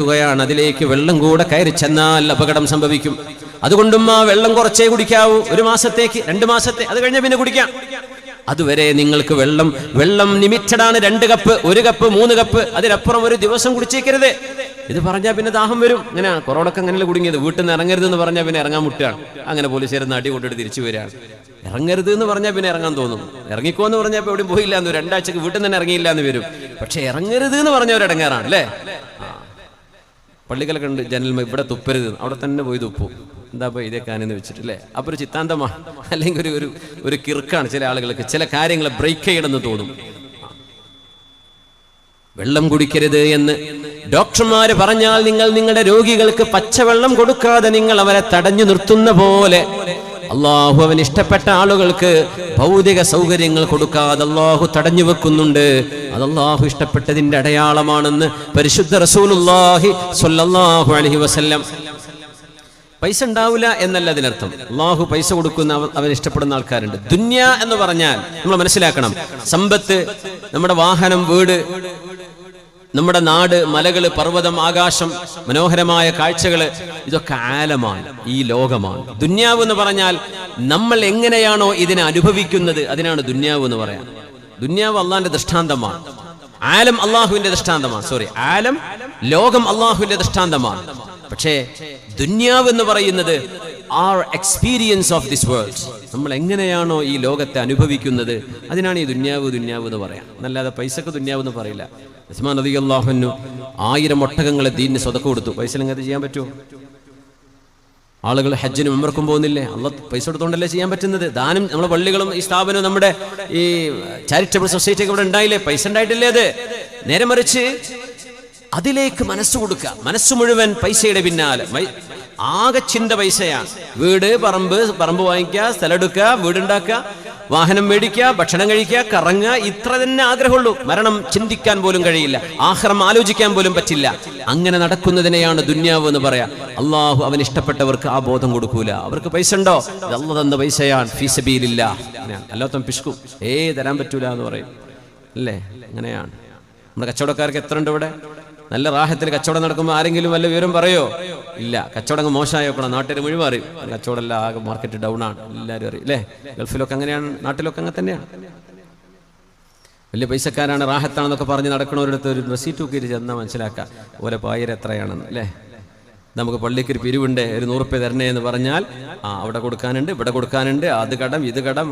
നിർത്തുകയാണ്. അതിലേക്ക് വെള്ളം കൂടെ കയറി ചെന്നാൽ അപകടം സംഭവിക്കും. അതുകൊണ്ടും ആ വെള്ളം കുറച്ചേ കുടിക്കാവൂ, 1 മാസത്തേക്ക് 2 മാസത്തെ, അത് കഴിഞ്ഞാൽ പിന്നെ കുടിക്കാം. അതുവരെ നിങ്ങൾക്ക് വെള്ളം ലിമിറ്റഡാണ്. 2 കപ്പ്, 1 കപ്പ്, 3 കപ്പ്, അതിനപ്പുറം ഒരു ദിവസം കുടിച്ചേക്കരുത്. ഇത് പറഞ്ഞാൽ പിന്നെ ദാഹം വരും. ഇങ്ങനെ കൊറോണക്ക് അങ്ങനെയല്ല കുടുങ്ങിയത്. വീട്ടിൽ നിന്ന് ഇറങ്ങരുതെന്ന് പറഞ്ഞാൽ പിന്നെ ഇറങ്ങാൻ മുട്ടുകയാണ്. അങ്ങനെ പോലീസുകാരൻ അടി കൊണ്ടിട്ട് തിരിച്ചു വരികയാണ്. ഇറങ്ങരുത് എന്ന് പറഞ്ഞാൽ പിന്നെ ഇറങ്ങാൻ തോന്നും. ഇറങ്ങിക്കോ എന്ന് പറഞ്ഞാൽ ഇപ്പോൾ എവിടെയും പോയില്ല എന്ന്, 2 ആഴ്ചക്ക് വീട്ടിൽ തന്നെ ഇറങ്ങിയില്ല എന്ന് വരും. പക്ഷെ ഇറങ്ങരുത് എന്ന് പറഞ്ഞവരിടങ്ങാറാണ് അല്ലേ. പള്ളികളൊക്കെ ഉണ്ട് ജനൽമ, ഇവിടെ തുപ്പരുത്, അവിടെ തന്നെ പോയി തുപ്പും. എന്താ ഇപ്പോൾ ഇതേക്കാനെന്ന് വെച്ചിട്ടില്ലേ. അപ്പോൾ ഒരു ചിത്താന്തമാണ്, അല്ലെങ്കിൽ ഒരു കിർക്കാണ് ചില ആളുകൾക്ക്. ചില കാര്യങ്ങൾ ബ്രേക്ക് ചെയ്യണമെന്ന് തോന്നും. വെള്ളം കുടിക്കരുത് എന്ന് ഡോക്ടർമാര് പറഞ്ഞാൽ നിങ്ങൾ നിങ്ങളുടെ രോഗികൾക്ക് പച്ചവെള്ളം കൊടുക്കാതെ നിങ്ങൾ അവരെ തടഞ്ഞു നിർത്തുന്ന പോലെ അള്ളാഹു അവൻ ഇഷ്ടപ്പെട്ട ആളുകൾക്ക് ഭൗതിക സൗകര്യങ്ങൾ കൊടുക്കാതെ അള്ളാഹു തടഞ്ഞു വെക്കുന്നുണ്ട്. അത് അള്ളാഹു ഇഷ്ടപ്പെട്ടതിന്റെ അടയാളമാണെന്ന് പരിശുദ്ധ റസൂലുള്ളാഹി സ്വല്ലല്ലാഹു അലൈഹി വസല്ലം. പൈസ ഉണ്ടാവില്ല എന്നല്ല അതിനർത്ഥം. അള്ളാഹു പൈസ കൊടുക്കുന്ന അവൻ ഇഷ്ടപ്പെടുന്ന ആൾക്കാരുണ്ട്. ദുനിയ എന്ന് പറഞ്ഞാൽ നമ്മൾ മനസ്സിലാക്കണം, സമ്പത്ത്, നമ്മുടെ വാഹനം, വീട്, നമ്മുടെ നാട്, മലകള്, പർവ്വതം, ആകാശം, മനോഹരമായ കാഴ്ചകള്, ഇതൊക്കെ ആലമാണ്, ഈ ലോകമാണ്. ദുന്യാവ് എന്ന് പറഞ്ഞാൽ നമ്മൾ എങ്ങനെയാണോ ഇതിനെ അനുഭവിക്കുന്നത് അതിനാണ് ദുന്യാവ് എന്ന് പറയാം. ദുന്യാവ് അള്ളാഹിന്റെ ദൃഷ്ടാന്തമാണ്. ആലം അള്ളാഹുവിന്റെ ദൃഷ്ടാന്തമാണ്. ആലം, ലോകം അള്ളാഹുവിന്റെ ദൃഷ്ടാന്തമാണ്. പക്ഷേ ദുന്യാവ് എന്ന് പറയുന്നത് our experience of this world, നമ്മൾ എങ്ങനെയാണോ ഈ ലോകത്തെ അനുഭവിക്കുന്നത് അതിനാണ് ഈ ദുന്യാവ് എന്ന് പറയാം. അല്ലാതെ പൈസക്ക് ദുന്യാവ് എന്ന് പറയില്ല. ഉസ്മാൻ റളിയല്ലാഹു അൻഹു 1000 ഒട്ടകങ്ങളെ ദീനിന് സ്വതക്ക കൊടുത്തു. പൈസ ഇല്ലെങ്കിൽ അത് ചെയ്യാൻ പറ്റുമോ? ആളുകൾ ഹജ്ജിനും ഉംറക്കും പോകുന്നില്ലേ? അള്ളാഹ് പൈസ കൊടുത്തോണ്ടല്ലേ ചെയ്യാൻ പറ്റുന്നത്. ദാനം, നമ്മുടെ പള്ളികളും ഈ സ്ഥാപനവും നമ്മുടെ ഈ ചാരിറ്റബിൾ സൊസൈറ്റി ഒക്കെ ഇവിടെ ഉണ്ടായില്ലേ? പൈസ ഉണ്ടായിട്ടില്ലേ? അത് നേരെ മറിച്ച് അതിലേക്ക് മനസ്സ് കൊടുക്കുക. മനസ്സ് മുഴുവൻ പൈസയുടെ പിന്നാലെ, ആകെ ചിന്ത പൈസയാണ്. വീട്, പറമ്പ് വാങ്ങിക്കുക, സ്ഥലം എടുക്കുക, വീടുണ്ടാക്കുക, വാഹനം മേടിക്കുക, ഭക്ഷണം കഴിക്കുക, കറങ്ങുക, ഇത്ര തന്നെ ആഗ്രഹമുള്ളൂ. മരണം ചിന്തിക്കാൻ പോലും കഴിയില്ല, ആഖിറം ആലോചിക്കാൻ പോലും പറ്റില്ല. അങ്ങനെ നടക്കുന്നതിനെയാണ് ദുന്യാവ് എന്ന് പറയാം. അള്ളാഹു അവൻ ഇഷ്ടപ്പെട്ടവർക്ക് ആ ബോധം കൊടുക്കൂല. അവർക്ക് പൈസ ഉണ്ടോ? അള്ളാഹ് തന്ന പൈസയാണ്, ഫീ സബീലില്ലാഹ്. അല്ലാത്തവൻ പിശുക്കും, തരാൻ പറ്റൂല എന്ന് പറയും അല്ലേ. അങ്ങനെയാണ്. നമ്മുടെ കച്ചവടക്കാർക്ക് എത്ര ഉണ്ട് ഇവിടെ? നല്ല റാഹത്തിൽ കച്ചവടം നടക്കുമ്പോൾ ആരെങ്കിലും വല്ല വിവരം പറയോ? ഇല്ല. കച്ചവടം മോശമായോക്കണം, നാട്ടിൽ മുഴുവൻ അറിയും. കച്ചവടം എല്ലാം ആകെ മാർക്കറ്റ് ഡൗൺ ആണ്, എല്ലാവരും അറിയും അല്ലേ. ഗൾഫിലൊക്കെ അങ്ങനെയാണ്, നാട്ടിലൊക്കെ അങ്ങനെ തന്നെയാണ്. വലിയ പൈസക്കാരാണ്, റാഹത്താണെന്നൊക്കെ പറഞ്ഞ് നടക്കണവരടുത്ത് ഒരു റെസീറ്റ് നോക്കിയിട്ട് ചെന്നാൽ മനസ്സിലാക്കാം ഓരോ പായര എത്രയാണെന്ന് അല്ലേ. നമുക്ക് പള്ളിക്ക് ഒരു പിരിവുണ്ട്, ഒരു 100 രൂപ തരണേ എന്ന് പറഞ്ഞാൽ അവിടെ കൊടുക്കാനുണ്ട്, ഇവിടെ കൊടുക്കാനുണ്ട്, അത് കടം ഇത് കടം.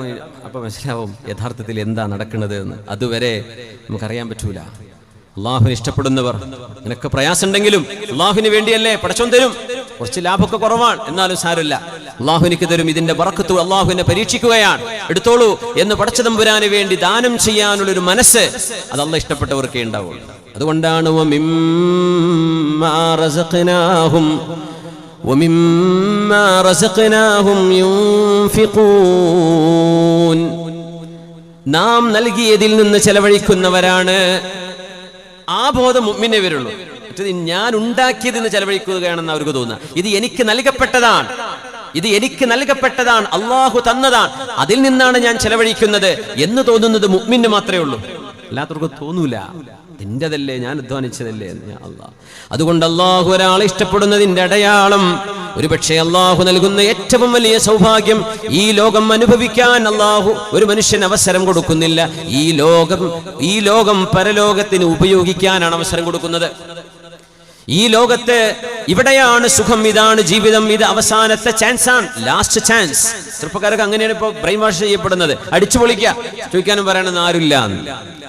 അപ്പം മനസ്സിലാവും യഥാർത്ഥത്തിൽ എന്താ നടക്കുന്നത് എന്ന്. അതുവരെ നമുക്കറിയാൻ പറ്റൂല. അള്ളാഹുവിനെ ഇഷ്ടപ്പെടുന്നവർ, നിനക്ക് പ്രയാസമുണ്ടെങ്കിലും അള്ളാഹുവിന് വേണ്ടിയല്ലേ, പടച്ചോൻ തരും. കുറച്ച് ലാഭമൊക്കെ കുറവാണ്, എന്നാലും സാരമില്ല, അള്ളാഹു എനിക്ക് തരും. ഇതിന്റെ ബറക്കത്ത് അള്ളാഹുവിനെ പരീക്ഷിക്കുകയാണ്, എടുത്തോളൂ എന്ന് പടച്ചതമ്പുരാന് വേണ്ടി ദാനം ചെയ്യാനുള്ളൊരു മനസ്സ് അത് അള്ളാഹ് ഇഷ്ടപ്പെട്ടവർക്കേ ഉണ്ടാവുള്ളൂ. അതുകൊണ്ടാണ് നാം നൽകിയതിൽ നിന്ന് ചെലവഴിക്കുന്നവരാണ്. ആ ബോധം മുഅ്മിനേ വരുള്ളൂ. മറ്റേത് ഞാൻ ഉണ്ടാക്കിയതെന്ന് ചെലവഴിക്കുകയാണെന്ന് അവർക്ക് തോന്നുക. ഇത് എനിക്ക് നൽകപ്പെട്ടതാണ്, അള്ളാഹു തന്നതാണ്, അതിൽ നിന്നാണ് ഞാൻ ചെലവഴിക്കുന്നത് എന്ന് തോന്നുന്നത് മുഅ്മിന് മാത്രമേ ഉള്ളൂ. അല്ലാത്തവർക്ക് തോന്നൂല. നിന്റെതല്ലേ, ഞാൻ അധ്വാനിച്ചതല്ലേ എന്ന്. അല്ലാഹ്, അതുകൊണ്ട് അള്ളാഹു ഒരാളെ ഇഷ്ടപ്പെടുന്നതിന്റെ അടയാളം, ഒരുപക്ഷെ അള്ളാഹു നൽകുന്ന ഏറ്റവും വലിയ സൗഭാഗ്യം, ഈ ലോകം അനുഭവിക്കാൻ അള്ളാഹു ഒരു മനുഷ്യന് അവസരം കൊടുക്കുന്നില്ല. ഈ ലോകം പരലോകത്തിന് ഉപയോഗിക്കാനാണ് അവസരം കൊടുക്കുന്നത്. ഈ ലോകത്ത് ഇവിടെയാണ് സുഖം, ഇതാണ് ജീവിതം, ഇത് അവസാനത്തെ ചാൻസാണ്, ലാസ്റ്റ് ചാൻസ്. ചെറുപ്പക്കാരൊക്കെ അങ്ങനെയാണ് ഇപ്പോൾ ബ്രെയിൻ വാഷ് ചെയ്യപ്പെടുന്നത്. അടിച്ചു പൊളിക്കുക, ചോദിക്കാനും പറയണമെന്ന് ആരുമില്ല.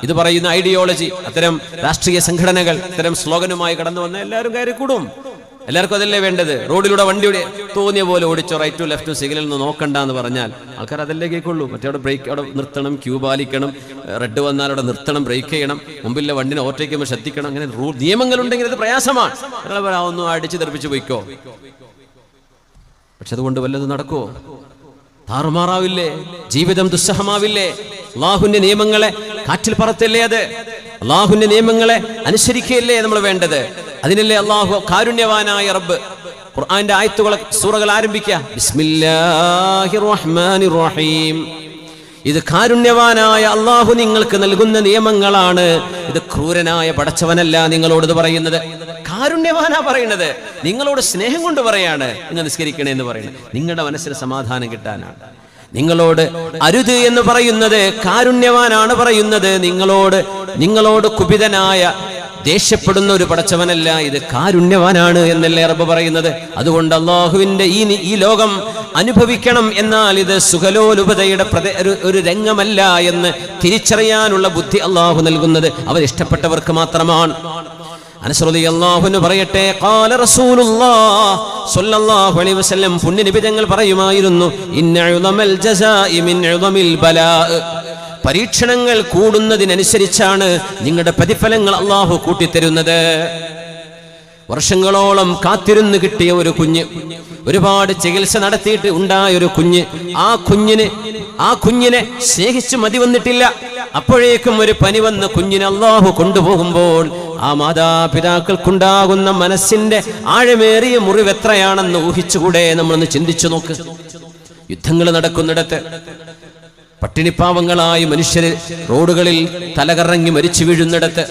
ഇത് പറയുന്ന ഐഡിയോളജി, അത്തരം രാഷ്ട്രീയ സംഘടനകൾ ഇത്തരം സ്ലോഗനുമായി കടന്നു വന്ന എല്ലാവരും കയറി കൂടും. എല്ലാവർക്കും അതല്ലേ വേണ്ടത്. റോഡിലൂടെ വണ്ടിയുടെ തോന്നിയ പോലെ ഓടിച്ചോ, റൈറ്റ് ടു ലെഫ്റ്റ് സിഗ്നൽ ഒന്ന് നോക്കണ്ട എന്ന് പറഞ്ഞാൽ ആൾക്കാർ അതല്ലേ കേൾക്കുള്ളൂ. മറ്റേ അവിടെ ബ്രേക്ക്, അവിടെ നിർത്തണം, ക്യൂ പാലിക്കണം, റെഡ് വന്നാൽ അവിടെ നിർത്തണം, ബ്രേക്ക് ചെയ്യണം, മുമ്പിലെ വണ്ടിനെ ഓവർടേക്ക് ചെയ്യുമ്പോൾ ശ്രദ്ധിക്കണം. അങ്ങനെ നിയമങ്ങളുണ്ടെങ്കിൽ അത് പ്രയാസമാണ്. ഒന്നും അടിച്ച് തെറിപ്പിച്ച് പോയിക്കോ. പക്ഷെ അതുകൊണ്ട് വല്ലതും നടക്കുമോ? താറുമാറാവില്ലേ? ജീവിതം ദുസ്സഹമാവില്ലേ? അള്ളാഹുവിന്റെ നിയമങ്ങളെ കാറ്റിൽ പറത്തല്ലേ? അത് അള്ളാഹുവിന്റെ നിയമങ്ങളെ അനുസരിക്കുകയല്ലേ നമ്മൾ വേണ്ടത്? അതിനല്ലേ അള്ളാഹു കാരുണ്യവാനായ റബ്ബ് ഖുർആന്റെ ആയത്തുകളെ, സൂറകൾ ആരംഭിക്കുക ബിസ്മില്ലാഹിർ റഹ്മാനിർ റഹീം. ഇത് കാരുണ്യവാനായ അള്ളാഹു നിങ്ങൾക്ക് നൽകുന്ന നിയമങ്ങളാണ്. ഇത് ക്രൂരനായ പടച്ചവനല്ല നിങ്ങളോട് പറയുന്നത്. കാരുണ്യവാനാ പറയുന്നത്. നിങ്ങളോട് സ്നേഹം കൊണ്ട് പറയാണ് നിങ്ങൾ നിസ്കരിക്കണേ എന്ന് പറയുന്നത്. നിങ്ങളുടെ മനസ്സിന് സമാധാനം കിട്ടാനാണ്. നിങ്ങളോട് അരുത് എന്ന് പറയുന്നത് കാരുണ്യവാനാണ് പറയുന്നത്. നിങ്ങളോട് കുപിതനായ ദേഷ്യപ്പെടുന്ന ഒരു പടച്ചവനല്ല, ഇത് കാരുണ്യവാനാണ് എന്നല്ലേ റബ്ബ് പറയുന്നത്. അതുകൊണ്ട് അള്ളാഹുവിന്റെ ഈ ലോകം അനുഭവിക്കണം, എന്നാൽ ഇത് സുഖലോലുപതയുടെ ഒരു രംഗമല്ല എന്ന് തിരിച്ചറിയാനുള്ള ബുദ്ധി അള്ളാഹു നൽകുന്നത് അവർ ഇഷ്ടപ്പെട്ടവർക്ക് മാത്രമാണ്. അനസ് റളിയല്ലാഹു അൻഹു പറയട്ടെ, ഖാല റസൂലുള്ളാഹി സ്വല്ലല്ലാഹു അലൈഹി വസല്ലം, പുണ്യനബി തങ്ങൾ പറയുമായിരുന്നു, ഇന്ന ഉദമൽ ജസാഇ മിൻ ഉദമിൽ ബലാ, പരീക്ഷണങ്ങൾ കൂടുന്നതിനനുസരിച്ചാണ് നിങ്ങളുടെ പ്രതിഫലങ്ങൾ അള്ളാഹു കൂട്ടിത്തരുന്നത്. വർഷങ്ങളോളം കാത്തിരുന്ന് കിട്ടിയ ഒരു കുഞ്ഞ്, ഒരുപാട് ചികിത്സ നടത്തിയിട്ട് ഉണ്ടായ ഒരു കുഞ്ഞ്, ആ കുഞ്ഞിനെ സ്നേഹിച്ചു മതി വന്നിട്ടില്ല. അപ്പോഴേക്കും ഒരു പനി വന്ന് കുഞ്ഞിനെ അള്ളാഹു കൊണ്ടുപോകുമ്പോൾ ആ മാതാപിതാക്കൾക്കുണ്ടാകുന്ന മനസ്സിന്റെ ആഴമേറിയ മുറിവെത്രയാണെന്ന് ഊഹിച്ചുകൂടെ? നമ്മളൊന്ന് ചിന്തിച്ചു നോക്ക്. യുദ്ധങ്ങൾ നടക്കുന്നിടത്ത് പട്ടിണിപ്പാവങ്ങളായി മനുഷ്യര് റോഡുകളിൽ തലകറങ്ങി മരിച്ചു വീഴുന്നിടത്ത്,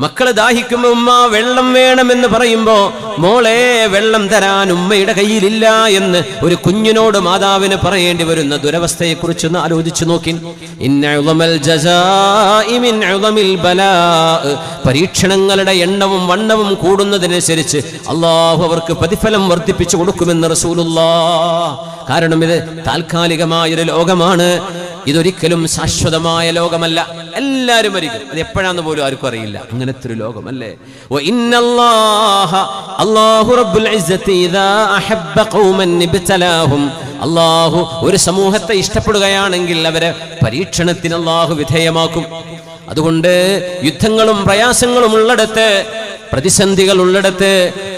മക്കള് ദാഹിക്കുമ്പോ ഉമ്മ വെള്ളം വേണമെന്ന് പറയുമ്പോ മോളെ വെള്ളം തരാൻ ഉമ്മയുടെ കയ്യിലില്ല എന്ന് ഒരു കുഞ്ഞിനോട് മാതാവിന് പറയേണ്ടി വരുന്ന ദുരവസ്ഥയെ കുറിച്ചൊന്ന് ആലോചിച്ചു നോക്കി. പരീക്ഷണങ്ങളുടെ എണ്ണവും വണ്ണവും കൂടുന്നതിനനുസരിച്ച് അള്ളാഹു അവർക്ക് പ്രതിഫലം വർദ്ധിപ്പിച്ചു കൊടുക്കുമെന്ന് റസൂലുള്ളാഹ്. കാരണം ഇത് താൽക്കാലികമായൊരു ലോകമാണ്, ഇതൊരിക്കലും ശാശ്വതമായ ലോകമല്ല. എല്ലാവരും മരിക്കും, അത് എപ്പോഴാന്ന് പോലും ആർക്കും അറിയില്ല. അങ്ങനത്തെ ഒരു ലോകമല്ലേ. അള്ളാഹു ഒരു സമൂഹത്തെ ഇഷ്ടപ്പെടുകയാണെങ്കിൽ അവരെ പരീക്ഷണത്തിന് അള്ളാഹു വിധേയമാക്കും. അതുകൊണ്ട് യുദ്ധങ്ങളും പ്രയാസങ്ങളും ഉള്ളിടത്ത്, പ്രതിസന്ധികൾ ഉള്ളിടത്ത്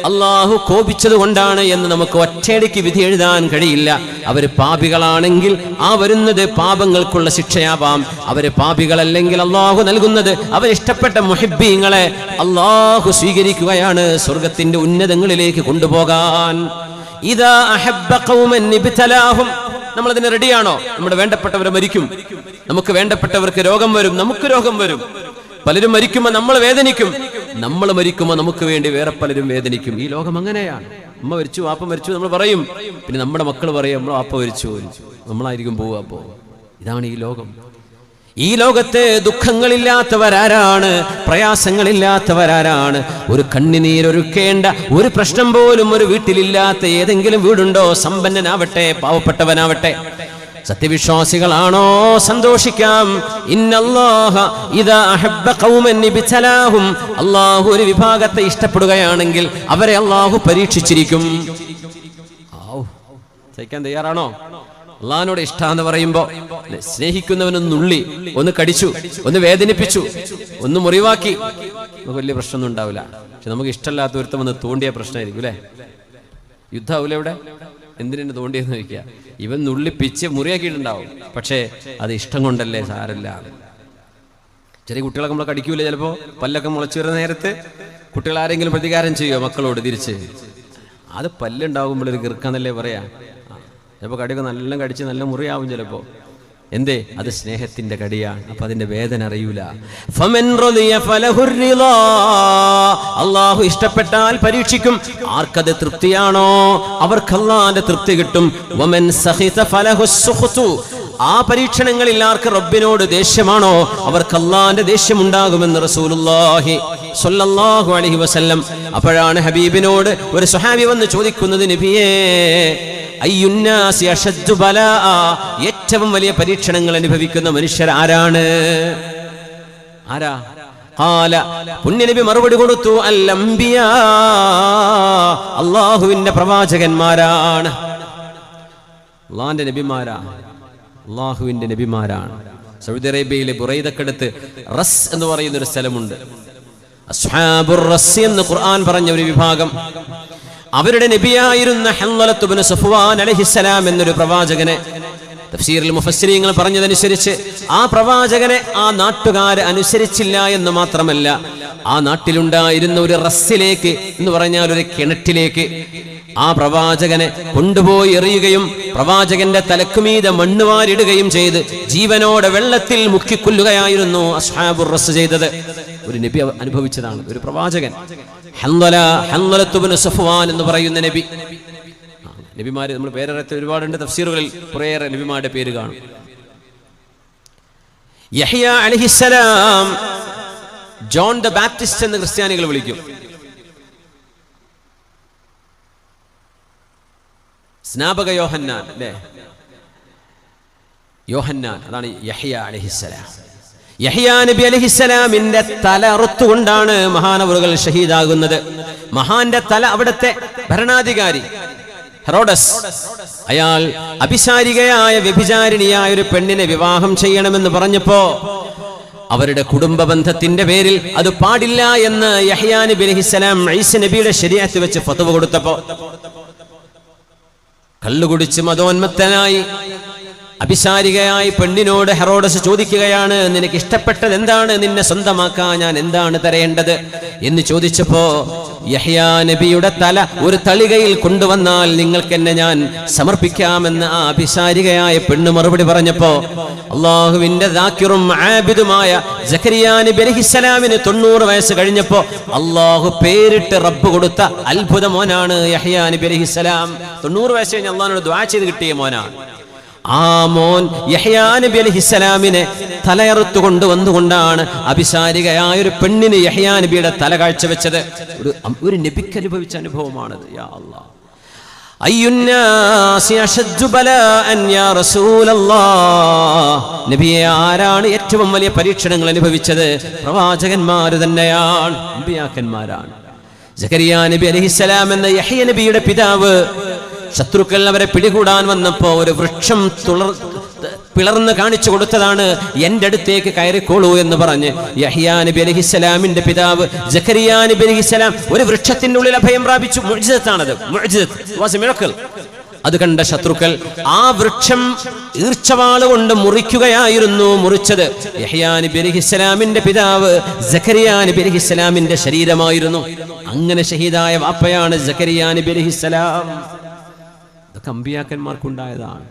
അള്ളാഹു കോപിച്ചത് കൊണ്ടാണ് എന്ന് നമുക്ക് ഒറ്റയടിക്ക് വിധി എഴുതാൻ കഴിയില്ല. അവര് പാപികളാണെങ്കിൽ ആ വരുന്നത് പാപങ്ങൾക്കുള്ള ശിക്ഷയാവാം. അവര് പാപികളല്ലെങ്കിൽ അള്ളാഹു നൽകുന്നത് അവരിഷ്ടപ്പെട്ട മുഹിബ്ബീങ്ങളെ അള്ളാഹു സ്വീകരിക്കുകയാണ് സ്വർഗത്തിന്റെ ഉന്നതങ്ങളിലേക്ക് കൊണ്ടുപോകാൻ. ഇദാ അഹബ്ബ ഖൗമൻ ഇബ്തലാഹും, നമ്മളതിന് റെഡിയാണോ? നമ്മുടെ വേണ്ടപ്പെട്ടവർ മരിക്കും, നമുക്ക് വേണ്ടപ്പെട്ടവർക്ക് രോഗം വരും, നമുക്ക് രോഗം വരും. പലരും മരിക്കുമ്പോൾ നമ്മൾ വേദനിക്കും, നമ്മൾ മരിക്കുമ്പോൾ നമുക്ക് വേണ്ടി വേറെ പലരും വേദനിക്കും. ഈ ലോകം അങ്ങനെയാണ്. അമ്മ മരിച്ചു, വാപ്പ മരിച്ചു നമ്മൾ പറയും, പിന്നെ നമ്മുടെ മക്കൾ പറയും നമ്മൾ വാപ്പ മരിച്ചു, നമ്മളായിരിക്കും പോവുക. അപ്പോ ഇതാണ് ഈ ലോകം. ഈ ലോകത്ത് ദുഃഖങ്ങളില്ലാത്തവരാരാണ്? പ്രയാസങ്ങളില്ലാത്തവരാരാണ്? ഒരു കണ്ണുനീരൊരുക്കേണ്ട ഒരു പ്രശ്നം പോലും ഒരു വീട്ടിലില്ലാത്ത ഏതെങ്കിലും വീടുണ്ടോ? സമ്പന്നനാവട്ടെ പാവപ്പെട്ടവനാവട്ടെ, സത്യവിശ്വാസികളാണോ? സന്തോഷിക്കാം. ഇന്നല്ലാഹ ഇദാ അഹബ്ബ ഖൗമൻ ഇബ്തലാഹും, അല്ലാഹു ഒരു വിഭാഗത്തെ ഇഷ്ടപ്പെടുകയാണെങ്കിൽ അവരെ അല്ലാഹു പരീക്ഷിച്ചിരിക്കും. സഹിക്കാൻ തയ്യാറാണോ? അള്ളാഹിനോട് ഇഷ്ടാന്ന് പറയുമ്പോ സ്നേഹിക്കുന്നവനൊന്നുള്ളി ഒന്ന് കടിച്ചു, ഒന്ന് വേദനിപ്പിച്ചു, ഒന്ന് മുറിവാക്കി, നമുക്ക് വലിയ പ്രശ്നമൊന്നും ഉണ്ടാവില്ല. പക്ഷെ നമുക്ക് ഇഷ്ടമല്ലാത്ത ഒരുത്തം വന്ന് തോണ്ടിയ പ്രശ്നമായിരിക്കും അല്ലേ? യുദ്ധാവൂല ഇവിടെ? എന്തിനെ തോണ്ടിയെന്ന് ചോദിക്കുക. ഇവൻ നുള്ളിപ്പിച്ച് മുറിയാക്കിയിട്ടുണ്ടാവും, പക്ഷേ അത് ഇഷ്ടം കൊണ്ടല്ലേ, സാരല്ല. ചെറിയ കുട്ടികളൊക്കെ നമ്മളെ കടിക്കൂല ചിലപ്പോ. പല്ലൊക്കെ മുളച്ചു വരുന്ന നേരത്ത് കുട്ടികൾ ആരെങ്കിലും പ്രതികാരം ചെയ്യുമോ മക്കളോട് തിരിച്ച്? അത് പല്ലുണ്ടാകുമ്പോൾ ഒരു ഗിർക്കാന്നല്ലേ പറയാ. ചിലപ്പോൾ കടിയൊക്കെ നല്ല കടിച്ച് നല്ല മുറിയാവും ചിലപ്പോ. എന്തേ? അത് സ്നേഹത്തിന്റെ കടിയാണ്. അപ്പൊ അതിന്റെ വേദന അറിയൂല. അള്ളാഹു ഇഷ്ടപ്പെട്ടാൽ പരീക്ഷിക്കും. ആർക്കത് തൃപ്തിയാണോ അവർക്ക് അള്ളാന്റെ തൃപ്തി കിട്ടും. ആ പരീക്ഷണങ്ങളിൽ ആർക്ക് റബ്ബിനോട് ദേഷ്യമാണോ അവർക്ക് അള്ളാന്റെ ദേഷ്യം ഉണ്ടാകുമെന്ന് റസൂലുള്ളാഹി സ്വല്ലല്ലാഹു അലൈഹി വസല്ലം. അപ്പോഴാണ് ഹബീബിനോട് ഒരു സ്വഹാബി വന്ന് ചോദിക്കുന്നത്, നബിയേ, അയ്യുന്നാസി അശദ്ദു ബലാഅ, ഏറ്റവും വലിയ പരീക്ഷണങ്ങൾ അനുഭവിക്കുന്ന മനുഷ്യർ ആരാണ്? ആരാ? ഖാല, പുണ്യനബി മറുപടി കൊടുത്തു, അൽ അംബിയാ, അല്ലാഹുവിന്റെ പ്രവാചകന്മാരാണ്, അല്ലാഹുവിന്റെ നബിമാരാണ്, അല്ലാഹുവിന്റെ നബിമാരാണ്. സൗദി അറേബ്യയിലെ ബുറൈദക്കടുത്ത് റസ് എന്ന് പറയുന്ന ഒരു സ്ഥലമുണ്ട്. അസ്ഹാബുർ റസ് എന്ന് ഖുർആൻ പറഞ്ഞ ഒരു വിഭാഗം, അവരുടെ നബിയായിരുന്ന ഹൻളലത്ത് ഇബ്നു സഫ്വാൻ അലൈഹിസ്സലാം എന്നൊരു പ്രവാചകനെ, തഫ്സീറിൽ മുഫസ്സിരീങ്ങൾ പറഞ്ഞതനുസരിച്ച് ആ പ്രവാചകനെ ആ നാട്ടുകാർ അനുസരിച്ചില്ല എന്ന് മാത്രമല്ല, ആ നാട്ടിലുണ്ടായിരുന്ന ഒരു റസ്സിലേക്ക് എന്ന് പറഞ്ഞാൽ ഒരു കിണറ്റിലേക്ക് ആ പ്രവാചകനെ കൊണ്ടുപോയി എറിയുകയും പ്രവാചകന്റെ തലക്കുമീതെ മണ്ണ് വാരിടുകയും ചെയ്ത് ജീവനോടെ വെള്ളത്തിൽ മുക്കിക്കൊല്ലുകയായിരുന്നു അസ്ഹാബുർ റസ് ചെയ്തത്. ഒരു നബി അനുഭവിച്ചതാണ്, ഒരു പ്രവാചകൻ. ഹൻളലത്ത് ഇബ്നു സഫ്വാൻ എന്ന് പറയുന്ന നബി. നബിമാര് നമ്മൾ പേരറിയാത്ത ഒരുപാടുണ്ട്, തഫ്സീറുകളിൽ കുറേയേറെ നബിമാരുടെ പേര് കാണും. യഹ്യ അലൈഹിസ്സലാം ജോൺ ദ ബാപ്റ്റിസ്റ്റ് എന്ന് ക്രിസ്ത്യാനികൾ വിളിക്കും. സ്നാപക യോഹന്നാൻ അല്ലേ, യോഹന്നാൻ, അതാണ് യഹ്യ അലൈഹിസ്സലാം. യഹ്യ നബി അലൈഹിസ്സലാമിന്റെ തല അറുത്തുകൊണ്ടാണ് മഹാനവറുകൾ ഷഹീദാകുന്നത്. മഹാന്റെ തല അവിടുത്തെ ഭരണാധികാരി ഹെറോഡസ്, അയാൾ അഭിസാരികയായ വ്യഭിചാരിണിയായ ഒരു പെണ്ണിനെ വിവാഹം ചെയ്യണമെന്ന് പറഞ്ഞപ്പോ അവരുടെ കുടുംബ ബന്ധത്തിന്റെ പേരിൽ അത് പാടില്ല എന്ന് യഹ്യ നബി അലൈഹിസ്സലാം ഈസ നബിയുടെ ശരീഅത്ത് വെച്ച് ഫത്വ കൊടുത്തപ്പോ കള്ളുകുടിച്ച് മതോന്മത്തനായി അഭിസാരികയായി പെണ്ണിനോട് ഹെറോഡസ് ചോദിക്കുകയാണ്, നിനക്ക് ഇഷ്ടപ്പെട്ടത് എന്താണ്, നിന്നെ സ്വന്തമാക്കാൻ ഞാൻ എന്താണ് തരേണ്ടത് എന്ന് ചോദിച്ചപ്പോ യഹ്യ നബിയുടെ തല ഒരു തളികയിൽ കൊണ്ടുവന്നാൽ നിങ്ങൾക്ക് എന്നെ ഞാൻ സമർപ്പിക്കാമെന്ന് ആ അഭിസാരികയായ പെണ്ണ് മറുപടി പറഞ്ഞപ്പോ അള്ളാഹുവിന്റെ ദാക്കിറും ആബിദുമായ സക്കരിയ നബി അലൈഹിസ്സലാമിന് 90 വയസ്സ് കഴിഞ്ഞപ്പോ അള്ളാഹു പേരിട്ട് റബ്ബ് കൊടുത്ത അത്ഭുത മോനാണ് യഹ്യ നബി അലൈഹിസ്സലാം. 90 വയസ്സ് കഴിഞ്ഞ് അള്ളാഹിനോട് ദുആ ചെയ്ത് കിട്ടിയ മോനാണ്. ആ മോൻ യഹ്യ നബി അലൈഹിസ്സലാമിനെ തലയറുത്തു കൊണ്ടുവന്നുകൊണ്ടാണ് അഭിസാരികയായ ഒരു പെണ്ണിന് യഹ്യ നബിയുടെ തല കാഴ്ചവെച്ചത്. ഒരു നബിക്ക് അനുഭവിച്ച അനുഭവമാണത്. യാ അല്ലാഹ്, അയ്യുന്നാസി അശദ്ദു ബലാഅൻ യാ റസൂലല്ലാഹ്, നബിയെ ആരാണ് ഏറ്റവും വലിയ പരീക്ഷണങ്ങൾ അനുഭവിച്ചത്? പ്രവാചകന്മാര് തന്നെയാണ്, അമ്പിയാക്കന്മാരാണ്. സക്കരിയ നബി അലൈഹിസ്സലാം എന്ന യഹ്യ നബിയുടെ പിതാവ് ശത്രുക്കൾ അവരെ പിടികൂടാൻ വന്നപ്പോ ഒരു വൃക്ഷം പിളർന്ന് കാണിച്ചു കൊടുത്തതാണ്, എന്റെ അടുത്തേക്ക് കയറിക്കോളൂ എന്ന് പറഞ്ഞ് യഹ്യ നബി അലൈഹിസ്സലാമിന്റെ പിതാവ് സക്കരിയ നബി അലൈഹിസ്സലാം ഒരു വൃക്ഷത്തിന്റെ ഉള്ളിൽ അഭയം പ്രാപിച്ചു. മുഅ്ജിസത്താണത്, മുഅ്ജിസത്ത് വാസ് എ മിറക്കിൾ. അത് കണ്ട ശത്രുക്കൾ ആ വൃക്ഷം ഈർച്ചവാള് കൊണ്ട് മുറിക്കുകയായിരുന്നു. മുറിച്ചത് യഹ്യ നബി അലൈഹിസ്സലാമിന്റെ പിതാവ് സക്കരിയ നബി അലൈഹിസ്സലാമിന്റെ ശരീരമായിരുന്നു. അങ്ങനെ ഷഹീദായ വാപ്പയാണ് സക്കരിയ നബി അലൈഹിസ്സലാം. ഇതൊക്കെ അമ്പിയാക്കന്മാർക്കുണ്ടായതാണ്.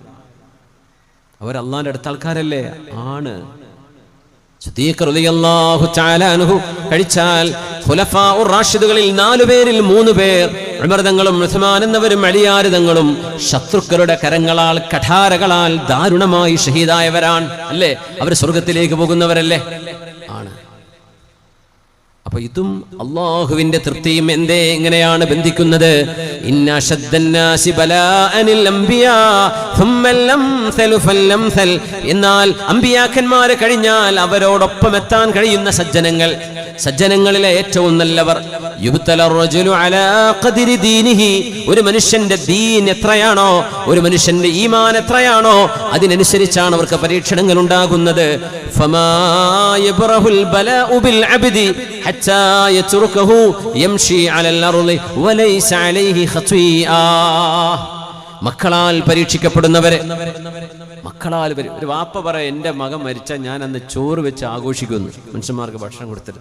അവർ അള്ളാന്റെ അടുത്ത ആൾക്കാരല്ലേ? ആണ്. സിദ്ദീഖ് റളിയല്ലാഹു തആല അൻഹു കഴിച്ചാൽ ഖുലഫാഉർ റാഷിദുകളിൽ 4 പേരിൽ 3 പേർ ഉമർ തങ്ങളും ഉസ്മാൻ എന്നവരും അലിയാർ തങ്ങളും ശത്രുക്കളുടെ കരങ്ങളാൽ കഠാരകളാൽ ദാരുണമായി ഷഹീദായവരാണ് അല്ലേ? അവർ സ്വർഗ്ഗത്തിലേക്ക് പോകുന്നവരല്ലേ? ആണ്. അപ്പൊ ഇതും അള്ളാഹുവിന്റെ തൃപ്തിയും എന്തേ എങ്ങനെയാണ് ബന്ധിക്കുന്നത്? ഇന്ന അശദ്ദന്നാസി ബലാഅനിൽ അംബിയാ സുമ്മൽ അംസലു ഫല്ലംസൽ. എന്നാൽ അമ്പിയാക്കന്മാരെ കഴിഞ്ഞാൽ അവരോടൊപ്പം എത്താൻ കഴിയുന്ന സജ്ജനങ്ങളിലെ ഏറ്റവും നല്ലവർ യുബ്തല റജുലു അലാ ഖദ്രി ദീനിഹി. ഒരു മനുഷ്യന്റെ ദീൻ എത്രയാണോ, ഒരു മനുഷ്യന്റെ ഈമാൻ എത്രയാണോ അതിനനുസരിച്ചാണ് അവർക്ക് പരീക്ഷണങ്ങൾ ഉണ്ടാകുന്നത്. ഫമാ യബ്റഹുൽ ബലാഉ ബിൽ അബ്ദി ഹത്താ യത്റുകഹു യംശി അലൽ അർളി വലൈസ അലൈഹി ഖത്വീആ. മക്കളാൽ പരീക്ഷിക്കപ്പെടുന്നവരെ, മക്കളാൽ ഒരു വാപ്പ പറയാം, എൻ്റെ മകൻ മരിച്ചാൽ ഞാൻ അന്ന് ചോറ് വെച്ച് ആഘോഷിക്കുന്നു. മനുഷ്യന്മാർക്ക് ഭക്ഷണം കൊടുത്തിട്ട്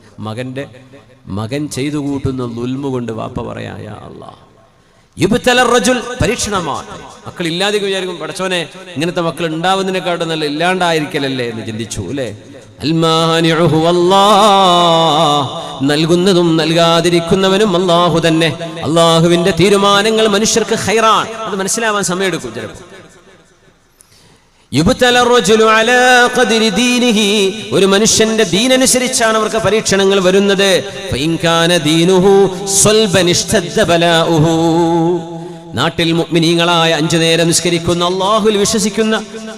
മകൻ ചെയ്തു കൂട്ടുന്ന ദുൽമ കൊണ്ട് വാപ്പ പറയാ, യാ അല്ലാഹ് യുബ്തല റജുൽ, പരീക്ഷണമാണ്. മക്കൾ ഇല്ലാതെ വിചാരിക്കും, പടച്ചോനെ ഇങ്ങനത്തെ മക്കൾ ഉണ്ടാവുന്നതിനെക്കാട്ടും നല്ല ഇല്ലാണ്ടായിരിക്കലല്ലേ എന്ന് ചിന്തിച്ചു അല്ലേ? അൽമാനിഉഹു അല്ലാഹ്, നൽകുന്നതും നൽകാതിരിക്കുന്നവനും അല്ലാഹു തന്നെ. അല്ലാഹുവിന്റെ തീരുമാനങ്ങൾ മനുഷ്യർക്ക് ഖൈറാണ്. അത് മനസ്സിലാവാൻ സമയമെടുക്കും ചിലപ്പോൾ. യുബ്തല റജുലു അലാ ഖദ്രി ദീനിഹി, ഒരു മനുഷ്യന്റെ ദീനനുസരിച്ചാണ് അവർക്ക് പരീക്ഷണങ്ങൾ വരുന്നത്. ഫഇൻ കാന ദീനുഹു സ്വൽബൻ ഇഷ്തദ്ദ ബലാഉഹു. നാട്ടിൽ മുഅ്മിനീങ്ങളായ 5 നേരം നിസ്കരിക്കുന്ന, അല്ലാഹുവിൽ വിശ്വസിക്കുന്ന,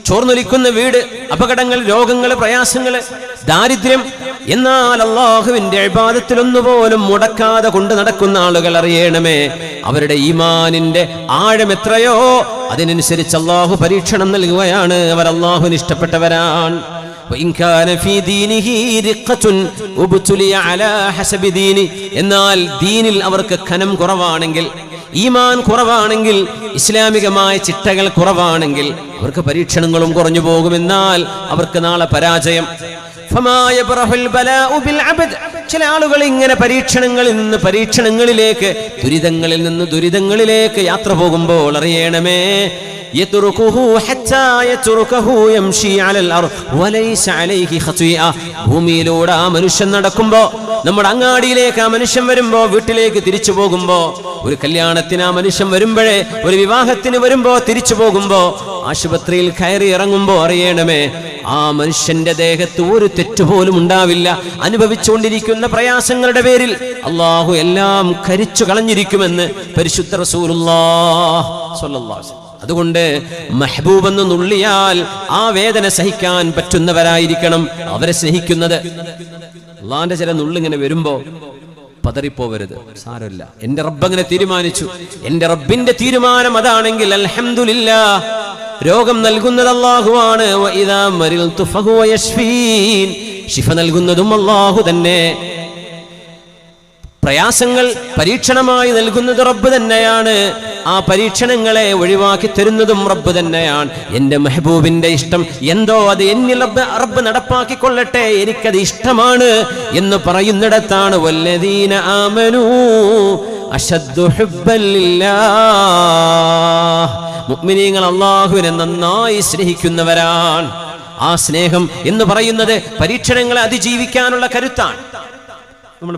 ചോർന്നൊലിക്കുന്ന വീട്, അപകടങ്ങൾ, രോഗങ്ങൾ, പ്രയാസങ്ങൾ, ദാരിദ്ര്യം, എന്നാൽ അല്ലാഹുവിന്റെ ഇബാദത്തിൽ ഒന്നുപോലും മുടക്കാതെ കൊണ്ട് നടക്കുന്ന ആളുകൾ അറിയണമേ, അവരുടെ ഈമാനിന്റെ ആഴം എത്രയോ അതിനനുസരിച്ച് അല്ലാഹു പരീക്ഷണം നൽകുകയാണ്. അവർ അല്ലാഹുവിന് ഇഷ്ടപ്പെട്ടവരാണ്. എന്നാൽ ദീനിൽ അവർക്ക് ഖനം കുറവാണെങ്കിൽ, ഈമാൻ കുറവാണെങ്കിൽ, ഇസ്ലാമികമായ ചിട്ടകൾ കുറവാണെങ്കിൽ അവർക്ക് പരീക്ഷണങ്ങളും കുറഞ്ഞു പോകുമെന്നാൽ അവർക്ക് നാളെ പരാജയം. ചില ആളുകൾ ഇങ്ങനെ പരീക്ഷണങ്ങളിൽ നിന്ന് പരീക്ഷണങ്ങളിലേക്ക്, ദുരിതങ്ങളിൽ നിന്ന് ദുരിതങ്ങളിലേക്ക് യാത്ര പോകുമ്പോൾ അറിയണമേ, യത്റുകുഹു ഹത്താ യത്റുകുഹു യംശി അലൽ അർദ് വലൈസ അലൈഹി ഖതിഅ. ഭൂമിയിലൂടെ ആ മനുഷ്യൻ നടക്കുമ്പോ, നമ്മുടെ അങ്ങാടിയിലേക്ക് ആ മനുഷ്യൻ വരുമ്പോ, വീട്ടിലേക്ക് തിരിച്ചു പോകുമ്പോ, ഒരു കല്യാണത്തിന് ആ മനുഷ്യൻ വരുമ്പോഴേ, ഒരു വിവാഹത്തിന് വരുമ്പോ, തിരിച്ചു പോകുമ്പോ, ആശുപത്രിയിൽ കയറി ഇറങ്ങുമ്പോ അറിയണമേ, ആ മനുഷ്യന്റെ ദേഹത്ത് ഒരു തെറ്റുപോലും ഉണ്ടാവില്ല. അനുഭവിച്ചുകൊണ്ടിരിക്കുന്ന പ്രയാസങ്ങളുടെ പേരിൽ അള്ളാഹു എല്ലാം കരിച്ചു കളഞ്ഞിരിക്കുമെന്ന് പരിശുദ്ധ റസൂലുള്ളാഹി സ്വല്ലല്ലാഹു അലൈഹി വസല്ലം. അതുകൊണ്ട് മെഹബൂബ് എന്ന് നുള്ളിയാൽ ആ വേദന സഹിക്കാൻ പറ്റുന്നവരായിരിക്കണം അവരെ സ്നേഹിക്കുന്നത്. അള്ളാന്റെ ചില നുള്ളിങ്ങനെ വരുമ്പോ പതറിപ്പോവരുത്, സാരമില്ല, എന്റെ റബ്ബ് അങ്ങനെ തീരുമാനിച്ചു, എന്റെ റബ്ബിന്റെ തീരുമാനം അതാണെങ്കിൽ അൽഹംദുലില്ലാഹ്. രോഗം നൽകുന്നത് അല്ലാഹുവാണ്. വഇദാ മരിൽതു ഫഹുവ യശ്ഫീൻ. ശിഫ നൽകുന്നതും അല്ലാഹു തന്നെ. പ്രയാസങ്ങൾ പരീക്ഷണമായി നൽകുന്നത് റബ്ബ് തന്നെയാണ്. ആ പരീക്ഷണങ്ങളെ ഒഴിവാക്കി തരുന്നതും റബ്ബ് തന്നെയാണ്. എന്റെ മെഹബൂബിന്റെ ഇഷ്ടം എന്തോ അത് എന്നിൽ റബ്ബ് നടപ്പാക്കിക്കൊള്ളട്ടെ, എനിക്കത് ഇഷ്ടമാണ് എന്ന് പറയുന്നിടത്താണ് വല്ലദീന ആമനൂ അശദ്ദു ഹുബ്ബൻ ലില്ലാഹ്. മുഅ്മിനീങ്ങൾ അല്ലാഹുവിനെ നന്നായി സ്നേഹിക്കുന്നവരാണ്. ആ സ്നേഹം എന്ന് പറയുന്നത് പരീക്ഷണങ്ങളെ അതിജീവിക്കാനുള്ള കരുത്താണ്. നമ്മൾ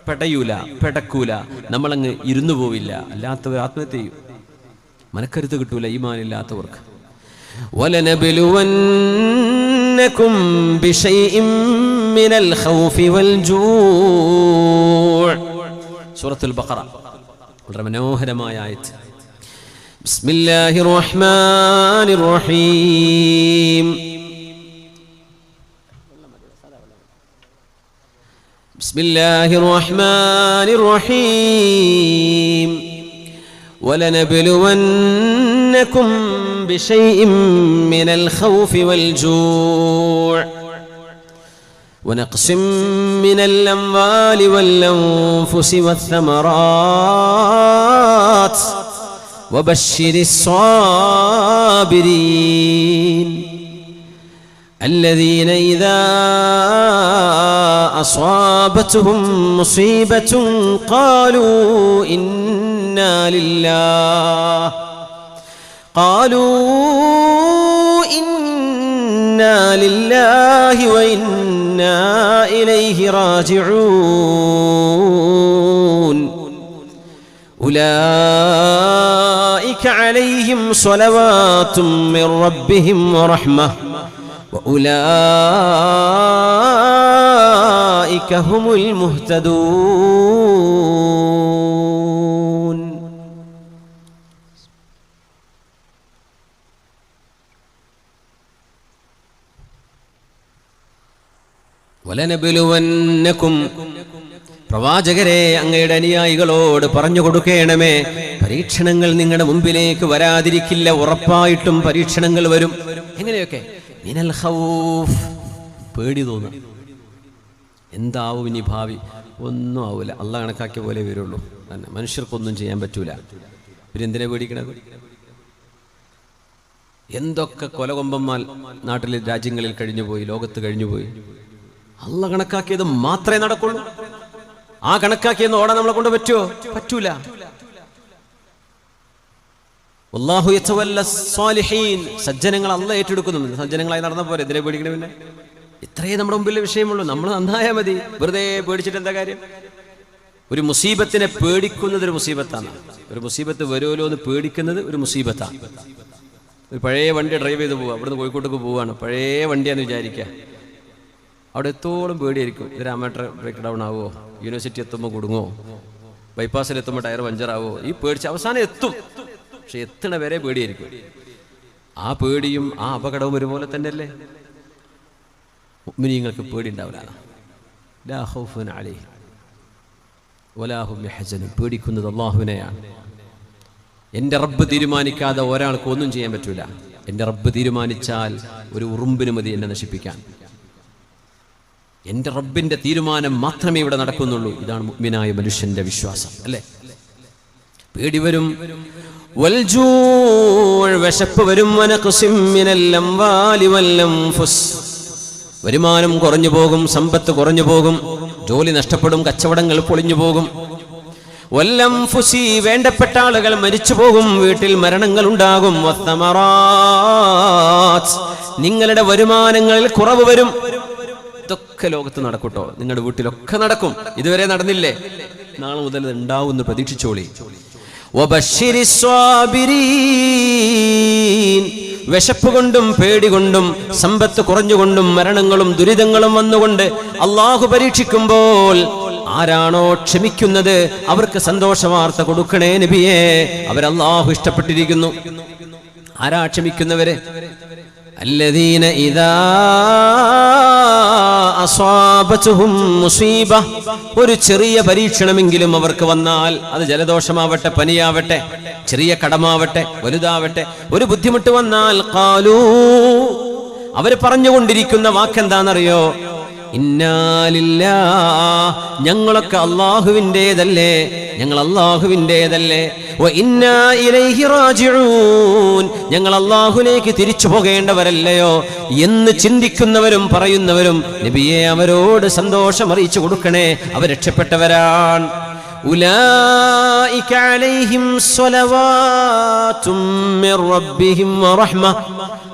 പെടയൂല, പെടക്കൂല, നമ്മളങ്ങ് ഇരുന്നു പോവില്ല. അല്ലാത്തവർ ആത്മഹത്യ ചെയ്യും. മനക്കരുത്ത് കിട്ടൂല ഈമാനില്ലാത്തവർക്ക്. വലനബ്ലുവന്നകും ബിശൈഇൻ മിനൽ ഖൗഫി വൽ ജൂഅ്. സൂറത്തുൽ ബഖറ വളരെ മനോഹരമായ ആയത്ത്. ബിസ്മില്ലാഹിർ റഹ്മാനിർ റഹീം. بسم الله الرحمن الرحيم. ولنبلونكم بشيء من الخوف والجوع ونقص من الأموال والأنفس والثمرات وبشر الصابرين الذين إذا أصابتهم مصيبة قالوا إنا لله وإنا إليه راجعون أولئك عليهم صلوات من ربهم ورحمة وأولئك هم المهتدون. വലനബ്ലുവന്നകും. പ്രവാചകരെ, അങ്ങയുടെ അനുയായികളോട് പറഞ്ഞു കൊടുക്കണമേ, പരീക്ഷണങ്ങൾ നിങ്ങളുടെ മുമ്പിലേക്ക് വരാതിരിക്കില്ല. ഉറപ്പായിട്ടും പരീക്ഷണങ്ങൾ വരും. എങ്ങനെയൊക്കെ? മിനൽ ഖൗഫ്, പേടി തോന്നുക. എന്താവും ഇനി ഭാവി? ഒന്നും ആവില്ല, അള്ളാഹ് കണക്കാക്കിയ പോലെ വരുള്ളൂ. തന്നെ മനുഷ്യർക്കൊന്നും ചെയ്യാൻ പറ്റൂല. ഇവരെന്തിനാ പേടിക്കണത്? എന്തൊക്കെ കൊലകൊമ്പന്മാർ നാട്ടിലെ രാജ്യങ്ങളിൽ കഴിഞ്ഞുപോയി, ലോകത്ത് കഴിഞ്ഞുപോയി. അള്ളാഹ് കണക്കാക്കിയത് മാത്രമേ നടക്കുള്ളൂ. ആ കണക്കാക്കിയെന്ന് ഓടാൻ നമ്മളെ കൊണ്ട് പറ്റുമോ? പറ്റൂല. വല്ലാഹു യതവല്ല സ്വാലിഹീൻ. സജ്ജനങ്ങൾ അള്ളാഹ് ഏറ്റെടുക്കുന്നു. സജ്ജനങ്ങളായി നടന്ന പോലെ എന്തിനെ പേടിക്കണേ? പിന്നെ ഇത്രയേ നമ്മുടെ മുമ്പിലെ വിഷയമുള്ളൂ. നമ്മൾ നന്നായാൽ മതി. വെറുതെ പേടിച്ചിട്ട് എന്താ കാര്യം? ഒരു മുസീബത്തിനെ പേടിക്കുന്നത് ഒരു മുസീബത്താണ്. ഒരു മുസീബത്ത് വരുമല്ലോ എന്ന് പേടിക്കുന്നത് ഒരു മുസീബത്താണ്. ഒരു പഴയ വണ്ടി ഡ്രൈവ് ചെയ്ത് പോവുക, അവിടുന്ന് കോഴിക്കോട്ടേക്ക് പോവുകയാണ്. പഴയ വണ്ടിയാന്ന് വിചാരിക്കുക. അവിടെ എത്തോളം പേടിയായിരിക്കും. ഇത് രാമേട്ടർ ബ്രേക്ക് ഡൗൺ ആവുമോ? യൂണിവേഴ്സിറ്റി എത്തുമ്പോൾ കുടുങ്ങോ? ബൈപ്പാസിൽ എത്തുമ്പോൾ ടയർ പഞ്ചറാവോ? ഈ പേടിച്ച് അവസാനം എത്തും. പക്ഷെ എത്തണ വരെ പേടിയായിരിക്കും. ആ പേടിയും ആ അപകടവും ഒരുപോലെ തന്നെയല്ലേ? മുഅ്മിനീങ്ങൾക്ക് പേടി ഉണ്ടാവില്ല. ലാ ഖൗഫുൻ അലൈഹിം വലാ ഹും യഹ്സനൂൻ. പേടിക്കുന്നത് അല്ലാഹുവിനെയാണ്. എൻ്റെ റബ്ബ് തീരുമാനിക്കാതെ ഒരാൾക്ക് ഒന്നും ചെയ്യാൻ പറ്റൂല. എൻ്റെ റബ്ബ് തീരുമാനിച്ചാൽ ഒരു ഉറുമ്പിന് മതി എന്നെ നശിപ്പിക്കാൻ. എൻ്റെ റബ്ബിന്റെ തീരുമാനം മാത്രമേ ഇവിടെ നടക്കുന്നുള്ളൂ. ഇതാണ് മുഅ്മിനായ മനുഷ്യന്റെ വിശ്വാസം, അല്ലേ? പേടി വരും. വിശപ്പ് വരും. വരുമാനം കുറഞ്ഞു പോകും, സമ്പത്ത് കുറഞ്ഞു പോകും, ജോലി നഷ്ടപ്പെടും, കച്ചവടങ്ങൾ പൊളിഞ്ഞു പോകും. വല്ലംഫുസി വേണ്ടപ്പെട്ട ആളുകൾ മരിച്ചു പോകും, വീട്ടിൽ മരണങ്ങൾ ഉണ്ടാകും. വസ്തമറാത്ത് നിങ്ങളുടെ വരുമാനങ്ങളിൽ കുറവ് വരും. ഇതൊക്കെ ലോകത്ത് നടക്കൂട്ടോ, നിങ്ങളുടെ വീട്ടിലൊക്കെ നടക്കും. ഇതുവരെ നടന്നില്ലേ? നാളെ മുതൽ ഉണ്ടാവും പ്രതീക്ഷിച്ചോളി. വിശപ്പ് കൊണ്ടും പേടി കൊണ്ടും സമ്പത്ത് കുറഞ്ഞുകൊണ്ടും മരണങ്ങളും ദുരിതങ്ങളും വന്നുകൊണ്ട് അള്ളാഹു പരീക്ഷിക്കുമ്പോൾ ആരാണോ ക്ഷമിക്കുന്നത് അവർക്ക് സന്തോഷവാർത്ത കൊടുക്കണേ നബിയേ. അവരല്ലാഹു ഇഷ്ടപ്പെട്ടിരിക്കുന്നു. ആരാ ക്ഷമിക്കുന്നവര്? الذين إذا أصابتهم مصيبة ഒരു ചെറിയ പരീക്ഷണമെങ്കിലും അവർക്ക് വന്നാൽ, അത് ജലദോഷമാവട്ടെ, പനിയാവട്ടെ, ചെറിയ കടമാവട്ടെ, വലുതാവട്ടെ, ഒരു ബുദ്ധിമുട്ട് വന്നാൽ ഖാലൂ അവർ പറഞ്ഞുകൊണ്ടിരിക്കുന്ന വാക്കെന്താണെന്നറിയോ? ഇന്നാ ലില്ലാഹ് ഞങ്ങളൊക്കെ അല്ലാഹുവിൻ്റെതല്ലേ, ഞങ്ങൾ അല്ലാഹുവിൻ്റെതല്ലേ, വ ഇന്നാ ഇലൈഹി റാജിഊൻ ഞങ്ങൾ അല്ലാഹുവിലേക്ക് തിരിച്ചു പോകേണ്ടവരല്ലയോ എന്ന് ചിന്തിക്കുന്നവരും പറയുന്നവരും നബിയെ അവരോട് സന്തോഷം അറിയിച്ചു കൊടുക്കണേ, അവർ രക്ഷപ്പെട്ടവരാണ്. ഉലൈക അലൈഹിം സ്വലവാതും മിർ റബ്ബിഹിം വറഹ്മ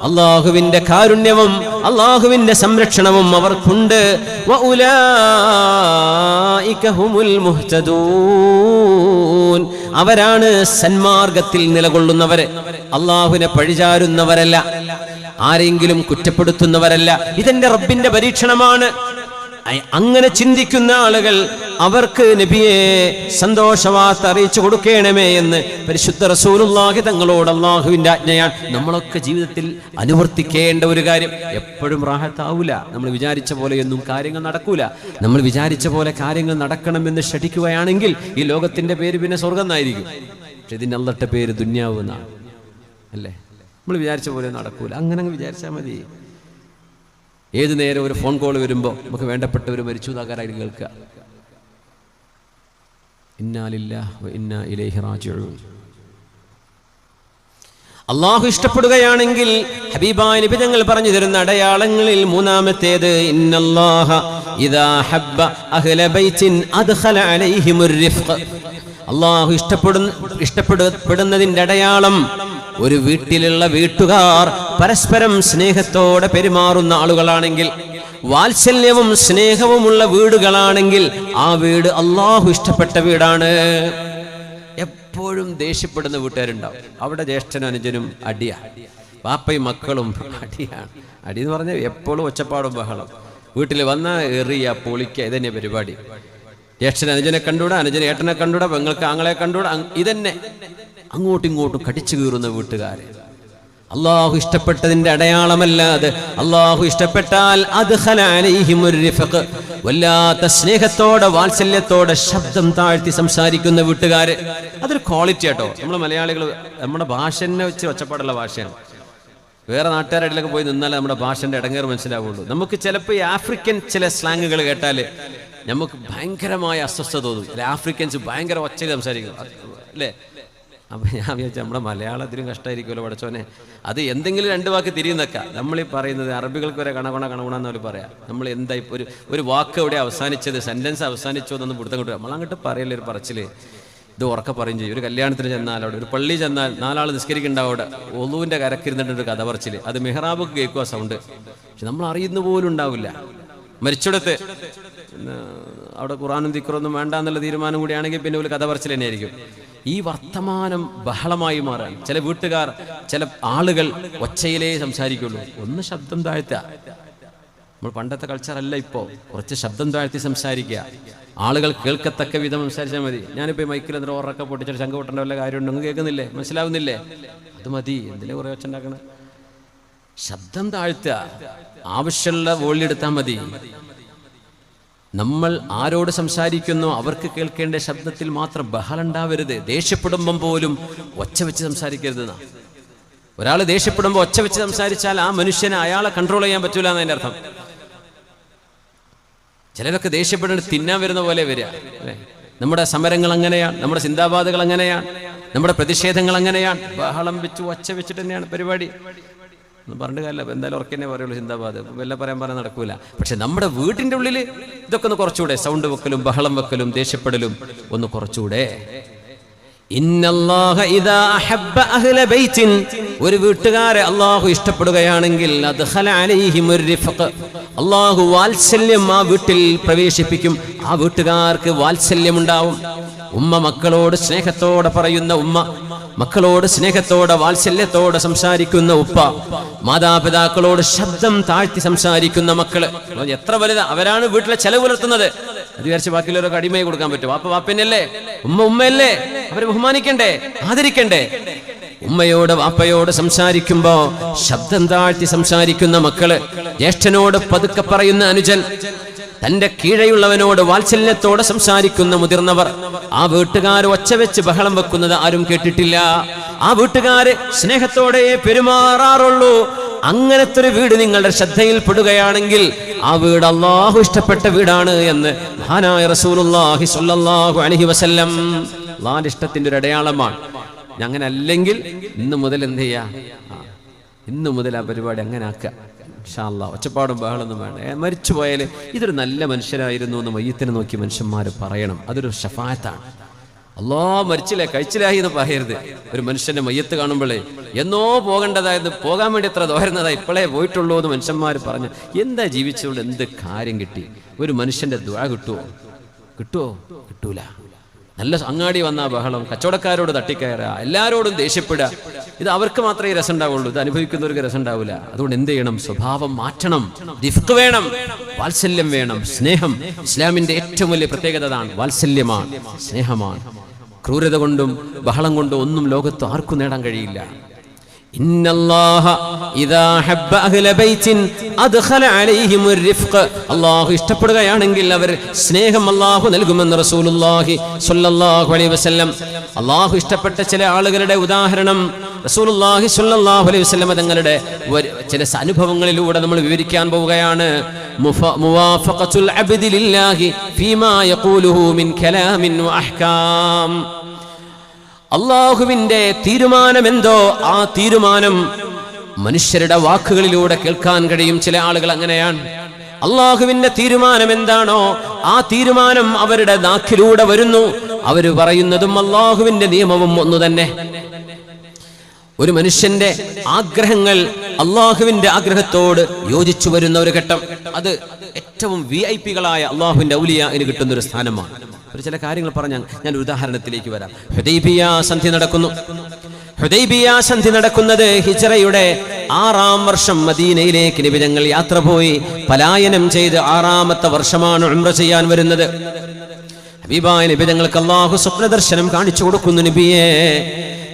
അല്ലാഹുവിന്റെ കാരുണ്യവും അല്ലാഹുവിന്റെ സംരക്ഷണവും അവർക്കുണ്ട്. വഉലൈക ഹുമുൽ മുഹ്തദൂൻ അവരാണ് സന്മാർഗത്തിൽ നിലകൊള്ളുന്നവര്. അല്ലാഹുവിനെ പഴിചാരുന്നവരല്ല, ആരെങ്കിലും കുറ്റപ്പെടുത്തുന്നവരല്ല. ഇതെന്റെ റബ്ബിന്റെ പരീക്ഷണമാണ്. അങ്ങനെ ചിന്തിക്കുന്ന ആളുകൾ അവർക്ക് നബിയെ സന്തോഷവാർത്ത അറിയിച്ചു കൊടുക്കണമേ എന്ന് പരിശുദ്ധ റസൂലുള്ളാഹി തങ്ങളോട് അല്ലാഹുവിന്റെ ആജ്ഞയാണ്. നമ്മളൊക്കെ ജീവിതത്തിൽ അനുവർത്തിക്കേണ്ട ഒരു കാര്യം. എപ്പോഴും റാഹത്താവൂല, നമ്മൾ വിചാരിച്ച പോലെയൊന്നും കാര്യങ്ങൾ നടക്കൂല. നമ്മൾ വിചാരിച്ച പോലെ കാര്യങ്ങൾ നടക്കണമെന്ന് ക്ഷണിക്കുകയാണെങ്കിൽ ഈ ലോകത്തിന്റെ പേര് പിന്നെ സ്വർഗം എന്നായിരിക്കും. പക്ഷെ ഇതിന്റെ അള്ളത്തെ പേര് ദുന്യാവ് എന്നാണ്, അല്ലേ? നമ്മൾ വിചാരിച്ച പോലെ നടക്കൂല. അങ്ങനെ വിചാരിച്ചാൽ മതി. ഏതു നേരം ഒരു ഫോൺ കോൾ വരുമ്പോൾ നമുക്ക് വേണ്ടപ്പെട്ടവർ മരിച്ചു താകാരായിട്ട് കേൾക്കുക. ഇന്നാ ലില്ലാഹി വ ഇന്നാ ഇലൈഹി റാജിഊൻ. അല്ലാഹു ഇഷ്ടപ്പെടുകയാണെങ്കിൽ ഹബീബായ നബി തങ്ങൾ പറഞ്ഞു തരുന്ന അടയാളങ്ങളിൽ മൂന്നാമത്തേത് ഇന്നല്ലാഹ ഇദാ ഹബ്ബ അഹ്ല ബൈത്തിൻ അദ്ഖല അലൈഹിമുർ റിഫ്ഖ്. അല്ലാഹു ഇഷ്ടപ്പെടുന്നതിന്റെ അടയാളം ഒരു വീട്ടിലുള്ള വീട്ടുകാർ പരസ്പരം സ്നേഹത്തോടെ പെരുമാറുന്ന ആളുകളാണെങ്കിൽ, വാത്സല്യവും സ്നേഹവുമുള്ള വീടുകളാണെങ്കിൽ ആ വീട് അല്ലാഹു ഇഷ്ടപ്പെട്ട വീടാണ്. എപ്പോഴും ദേഷ്യപ്പെടുന്ന വീട്ടുകാരുണ്ടാവും. അവിടെ ജ്യേഷ്ഠനും അനുജനും അടിയാ, വാപ്പയും മക്കളും അടിയാണ്. അടി എന്ന് പറഞ്ഞാൽ എപ്പോഴും ഒച്ചപ്പാടും ബഹളം. വീട്ടിൽ വന്നാൽ എറിയ പൊളിക്കുക, ഇതന്നെ പരിപാടി. ജ്യേഷ്ഠൻ അനുജനെ കണ്ടൂടാ, അനുജനെ ഏട്ടനെ കണ്ടൂടാ, പെങ്ങൾക്ക് ആങ്ങളെ കണ്ടൂടാ, ഇതന്നെ. അങ്ങോട്ടും ഇങ്ങോട്ടും കടിച്ചു കീറുന്ന വീട്ടുകാരെ അല്ലാഹു ഇഷ്ടപ്പെട്ടതിന്റെ അടയാളമല്ലാതെ. അല്ലാഹു ഇഷ്ടപ്പെട്ടാൽ അദ്ഖല അലൈഹിമുർ റിഫ്ഖ് വല്ലാത്ത സ്നേഹത്തോടെ വാത്സല്യത്തോടെ ശബ്ദം താഴ്ത്തി സംസാരിക്കുന്ന വീട്ടുകാര്, അതൊരു ക്വാളിറ്റി ആട്ടോ. നമ്മൾ മലയാളികൾ നമ്മുടെ ഭാഷനെ വെച്ച് ഒച്ചപ്പാടുള്ള ഭാഷയാണ്. വേറെ നാട്ടുകാരുടെ പോയി നിന്നാൽ നമ്മുടെ ഭാഷന്റെ ഇടങ്ങേറ് മനസ്സിലാവുള്ളൂ. നമുക്ക് ചിലപ്പോൾ ഈ ആഫ്രിക്കൻ ചില സ്ലാങ്ങുകൾ കേട്ടാൽ നമുക്ക് ഭയങ്കരമായ അസ്വസ്ഥത തോന്നും. ആഫ്രിക്കൻസ് ഭയങ്കര ഒച്ചയിൽ സംസാരിക്കും, അല്ലേ? അപ്പം ഞാൻ വിചാരിച്ചു നമ്മുടെ മലയാളത്തിലും കഷ്ടമായിരിക്കുമല്ലോ പഠിച്ചോനെ. അത് എന്തെങ്കിലും രണ്ട് വാക്ക് തിരിയുന്നൊക്കെ നമ്മളീ പറയുന്നത് അറബികൾക്ക് വരെ കണകുണെന്ന് അവർ പറയാം. നമ്മൾ എന്താ ഇപ്പോൾ ഒരു വാക്ക് എവിടെ അവസാനിച്ചത്, സെൻറ്റൻസ് അവസാനിച്ചോ എന്നൊന്നും പിടുത്തം കിട്ടുക. നമ്മളങ്ങോട്ട് പറയല്ലേ ഒരു പറച്ചിൽ. ഇത് ഉറക്കെ പറയും ചെയ്യും. ഒരു കല്യാണത്തിന് ചെന്നാൽ അവിടെ, ഒരു പള്ളി ചെന്നാൽ 4 ആൾ നിസ്കരിക്കുന്നുണ്ടാവും അവിടെ, ഒളുവിൻ്റെ കരക്കിരുന്നിട്ടൊരു കഥ പറച്ചിൽ. അത് മെഹ്റാബൊക്കെ കേൾക്കുക സൗണ്ട്. പക്ഷെ നമ്മൾ അറിയുന്ന പോലും ഉണ്ടാവില്ല. മരിച്ചിടത്ത് അവിടെ ഖുർആനും ദിക്റൊന്നും വേണ്ട എന്നുള്ള തീരുമാനം കൂടിയാണെങ്കിൽ പിന്നെ ഒരു കഥ പറച്ചിൽ തന്നെയായിരിക്കും. ഈ വർത്തമാനം ബഹളമായി മാറാൻ ചില വീട്ടുകാർ, ചില ആളുകൾ ഒച്ചയിലേ സംസാരിക്കുള്ളൂ. ഒന്ന് ശബ്ദം താഴ്ത്തുക. നമ്മൾ പണ്ടത്തെ കൾച്ചറല്ല ഇപ്പോൾ. കുറച്ച് ശബ്ദം താഴ്ത്തി സംസാരിക്കുക, ആളുകൾ കേൾക്കത്തക്ക വിധം സംസാരിച്ചാൽ മതി. ഞാനിപ്പോൾ മൈക്കിൽ എന്തെങ്കിലും ഓറൊക്കെ പൊട്ടിച്ചിട്ട് ശങ്ക പൊട്ടേണ്ട വല്ല കാര്യമുണ്ടെങ്കിൽ കേൾക്കുന്നില്ലേ, മനസ്സിലാവുന്നില്ലേ? അത് മതി. എന്തിനാ കുറേ ഒച്ച ഉണ്ടാക്കണം? ശബ്ദം താഴ്ത്തുക, ആവശ്യമുള്ള വോളിയം എടുത്താൽ മതി. നമ്മൾ ആരോട് സംസാരിക്കുന്നു അവർക്ക് കേൾക്കേണ്ട ശബ്ദത്തിൽ മാത്രം ബഹളം ഉണ്ടാവരുത്. ദേഷ്യപ്പെടുമ്പം പോലും ഒച്ച വെച്ച് സംസാരിക്കരുതെന്നാ. ഒരാൾ ദേഷ്യപ്പെടുമ്പോൾ ഒച്ച വെച്ച് സംസാരിച്ചാൽ ആ മനുഷ്യനെ, അയാളെ കൺട്രോൾ ചെയ്യാൻ പറ്റൂല എന്നതിൻ്റെ അർത്ഥം. ചിലരൊക്കെ ദേഷ്യപ്പെടുന്നത് തിന്നാൻ വരുന്ന പോലെ വരിക, അല്ലേ? നമ്മുടെ സമരങ്ങൾ അങ്ങനെയാണ്, നമ്മുടെ ചിന്താബാധകൾ അങ്ങനെയാണ്, നമ്മുടെ പ്രതിഷേധങ്ങൾ അങ്ങനെയാണ്. ബഹളം വെച്ച് ഒച്ച വെച്ചിട്ട് തന്നെയാണ് പരിപാടി. ഒന്നും പറഞ്ഞിട്ട് കാര്യമില്ല. എന്തായാലും ഉറക്കന്നെ പറയുള്ളൂ, ചിന്താബാദ് വല്ല പറയാൻ നടക്കൂല. പക്ഷെ നമ്മുടെ വീട്ടിൻ്റെ ഉള്ളിൽ ഇതൊക്കെ ഒന്ന് കുറച്ചുകൂടെ, സൗണ്ട് വെക്കലും ബഹളം വെക്കലും ദേഷ്യപ്പെടലും ഒന്ന് കുറച്ചുകൂടെ. ഇന്നല്ലാഹ ഇദാ അഹബ്ബ അഹ്ല ബൈത്തിൻ, ഒരു വീട്ടുകാരെ അല്ലാഹു ഇഷ്ടപ്പെടുകയാണെങ്കിൽ അദ്ഖല അലൈഹിമുർ റിഫ്ഖ്, അല്ലാഹു വാത്സല്യം ആ വീട്ടിൽ പ്രവേശിപ്പിക്കും. ആ വീട്ടുകാർക്ക് വാത്സല്യമുണ്ടാവും. ഉമ്മ മക്കളോട് സ്നേഹത്തോടെ പറയുന്ന ഉമ്മ, മക്കളോട് സ്നേഹത്തോടെ വാത്സല്യത്തോടെ സംസാരിക്കുന്ന ഉപ്പ, മാതാപിതാക്കളോട് ശബ്ദം താഴ്ത്തി സംസാരിക്കുന്ന മക്കള്, എത്ര വലുതാ. അവരാണ് വീട്ടിലെ ചെലവ് പുലർത്തുന്നത്. അത് വിചാരിച്ച് ബാക്കിയുള്ളവരൊക്കെ അടിമയെ കൊടുക്കാൻ പറ്റും? വാപ്പ വാപ്പനല്ലേ, ഉമ്മ ഉമ്മയല്ലേ, അവരെ ബഹുമാനിക്കണ്ടേ, ആദരിക്കണ്ടേ? ഉമ്മയോട് വാപ്പയോട് സംസാരിക്കുമ്പോ ശബ്ദം താഴ്ത്തി സംസാരിക്കുന്ന മക്കള്, ജ്യേഷ്ഠനോട് പതുക്കെ പറയുന്ന അനുജൻ, തന്റെ കീഴെയുള്ളവനോട് വാത്സല്യത്തോടെ സംസാരിക്കുന്ന മുതിർന്നവർ, ആ വീട്ടുകാർ ഒച്ച വെച്ച് ബഹളം വെക്കുന്നത് ആരും കേട്ടിട്ടില്ല. ആ വീട്ടുകാര് സ്നേഹത്തോടെ പെരുമാറാറുള്ളൂ. അങ്ങനത്തെ ഒരു വീട് നിങ്ങളുടെ ശ്രദ്ധയിൽപ്പെടുകയാണെങ്കിൽ ആ വീട് അല്ലാഹു ഇഷ്ടപ്പെട്ട വീടാണ് എന്ന് മഹാനായ റസൂലുള്ളാഹി സ്വല്ലല്ലാഹു അലൈഹി വസല്ലം അല്ലാഹുവിന്റെ ഇഷ്ടത്തിന്റെ ഒരു അടയാളമാണ്. അങ്ങനെ അല്ലെങ്കിൽ ഇന്ന് മുതൽ എന്ത് ചെയ്യാ, ഇന്ന് മുതൽ ആ പരിപാടി അങ്ങനെ ആക്കുക. ഇൻഷാ അല്ലാഹ് ഒച്ചപ്പാടും ബഹളൊന്നും വേണ്ട. മരിച്ചു പോയാൽ ഇതൊരു നല്ല മനുഷ്യരായിരുന്നു എന്ന് മയ്യത്തിനെ നോക്കി മനുഷ്യന്മാർ പറയണം. അതൊരു ഷഫാഅത്താണ്. അല്ലാഹ് മരിച്ചില്ലേ കഴിച്ചില്ലായി എന്ന് പറയരുത്. ഒരു മനുഷ്യന്റെ മയ്യത്ത് കാണുമ്പോഴേ എന്നോ പോകേണ്ടതായത് പോകാൻ വേണ്ടി എത്ര ദോരുന്നതാ ഇപ്പോഴേ പോയിട്ടുള്ളൂ എന്ന് മനുഷ്യന്മാർ പറഞ്ഞു. എന്താ ജീവിച്ചതുകൊണ്ട് എന്ത് കാര്യം കിട്ടി? ഒരു മനുഷ്യന്റെ ദുആ കിട്ടുമോ? കിട്ടൂല. നല്ല അങ്ങാടി വന്ന ബഹളം, കച്ചവടക്കാരോട് തട്ടിക്കയറുക, എല്ലാവരോടും ദേഷ്യപ്പെടുക, ഇത് അവർക്ക് മാത്രമേ രസം ഉണ്ടാവുള്ളൂ, ഇത് അനുഭവിക്കുന്നവർക്ക് രസം ഉണ്ടാവില്ല. അതുകൊണ്ട് എന്ത് ചെയ്യണം? സ്വഭാവം മാറ്റണം. റിഫ്ഖ് വേണം, വാത്സല്യം വേണം, സ്നേഹം. ഇസ്ലാമിന്റെ ഏറ്റവും വലിയ പ്രത്യേകത അതാണ്, വാത്സല്യമാണ്, സ്നേഹമാണ്. ക്രൂരത കൊണ്ടും ബഹളം കൊണ്ടും ഒന്നും ലോകത്ത് ആർക്കും നേടാൻ കഴിയില്ല. ഇന്നല്ലാഹ ഇദാ ഹബ്ബ അഹ്ല ബൈത്തിൻ അദ്ഖല അലൈഹിമുർ റിഫ്ഖ്, അല്ലാഹു ഇഷ്ടപ്പെടുകയാണെങ്കിൽ അവർ സ്നേഹം അല്ലാഹു നൽകുമെന്ന് റസൂലുള്ളാഹി സ്വല്ലല്ലാഹു അലൈഹി വസല്ലം. അല്ലാഹു ഇഷ്ടപ്പെട്ട ചില ആളുകളുടെ ഉദാഹരണം റസൂലുള്ളാഹി സ്വല്ലല്ലാഹു അലൈഹി വസല്ലം തങ്ങളുടെ ചില അനുഭവങ്ങളിലൂടെ നമ്മൾ വിവരിക്കാൻ പോവുകയാണ്. മുവാഫഖത്തുൽ അബ്ദി ലില്ലാഹി ഫീമാ യഖൂലുഹു മിൻ കലാമിൻ വഅഹ്കാം. അള്ളാഹുവിന്റെ തീരുമാനമെന്തോ ആ തീരുമാനം മനുഷ്യരുടെ വാക്കുകളിലൂടെ കേൾക്കാൻ കഴിയും. ചില ആളുകൾ അങ്ങനെയാണ്. അള്ളാഹുവിന്റെ തീരുമാനം എന്താണോ ആ തീരുമാനം അവരുടെ നാക്കിലൂടെ വരുന്നു. അവര് പറയുന്നതും അള്ളാഹുവിന്റെ നിയമവും ഒന്നു തന്നെ. ഒരു മനുഷ്യന്റെ ആഗ്രഹങ്ങൾ അള്ളാഹുവിന്റെ ആഗ്രഹത്തോട് യോജിച്ചു വരുന്ന ഒരു ഘട്ടം, അത് ഏറ്റവും VIP-കളായ അള്ളാഹുവിന്റെ ഔലിയാഇന് കിട്ടുന്ന ഒരു സ്ഥാനമാണ്. ഒരു ചില കാര്യങ്ങൾ പറഞ്ഞാൽ ഞാൻ ഉദാഹരണത്തിലേക്ക് വരാം. ഹുദൈബിയ സന്ധി നടക്കുന്നു. ഹുദൈബിയ സന്ധി നടക്കുന്നത് ഹിജ്റയുടെ 6-ാം വർഷം മദീനയിലേക്ക് നബി തങ്ങൾ യാത്ര പോയി പലായനം ചെയ്ത് 6-ാമത്തെ വർഷമാണ് ഉംറ ചെയ്യാൻ വരുന്നത്. ഹബീബായ നബി തങ്ങൾക്ക് അല്ലാഹു സ്വപ്ന ദർശനം കാണിച്ചു കൊടുക്കുന്നു. നബിയേ,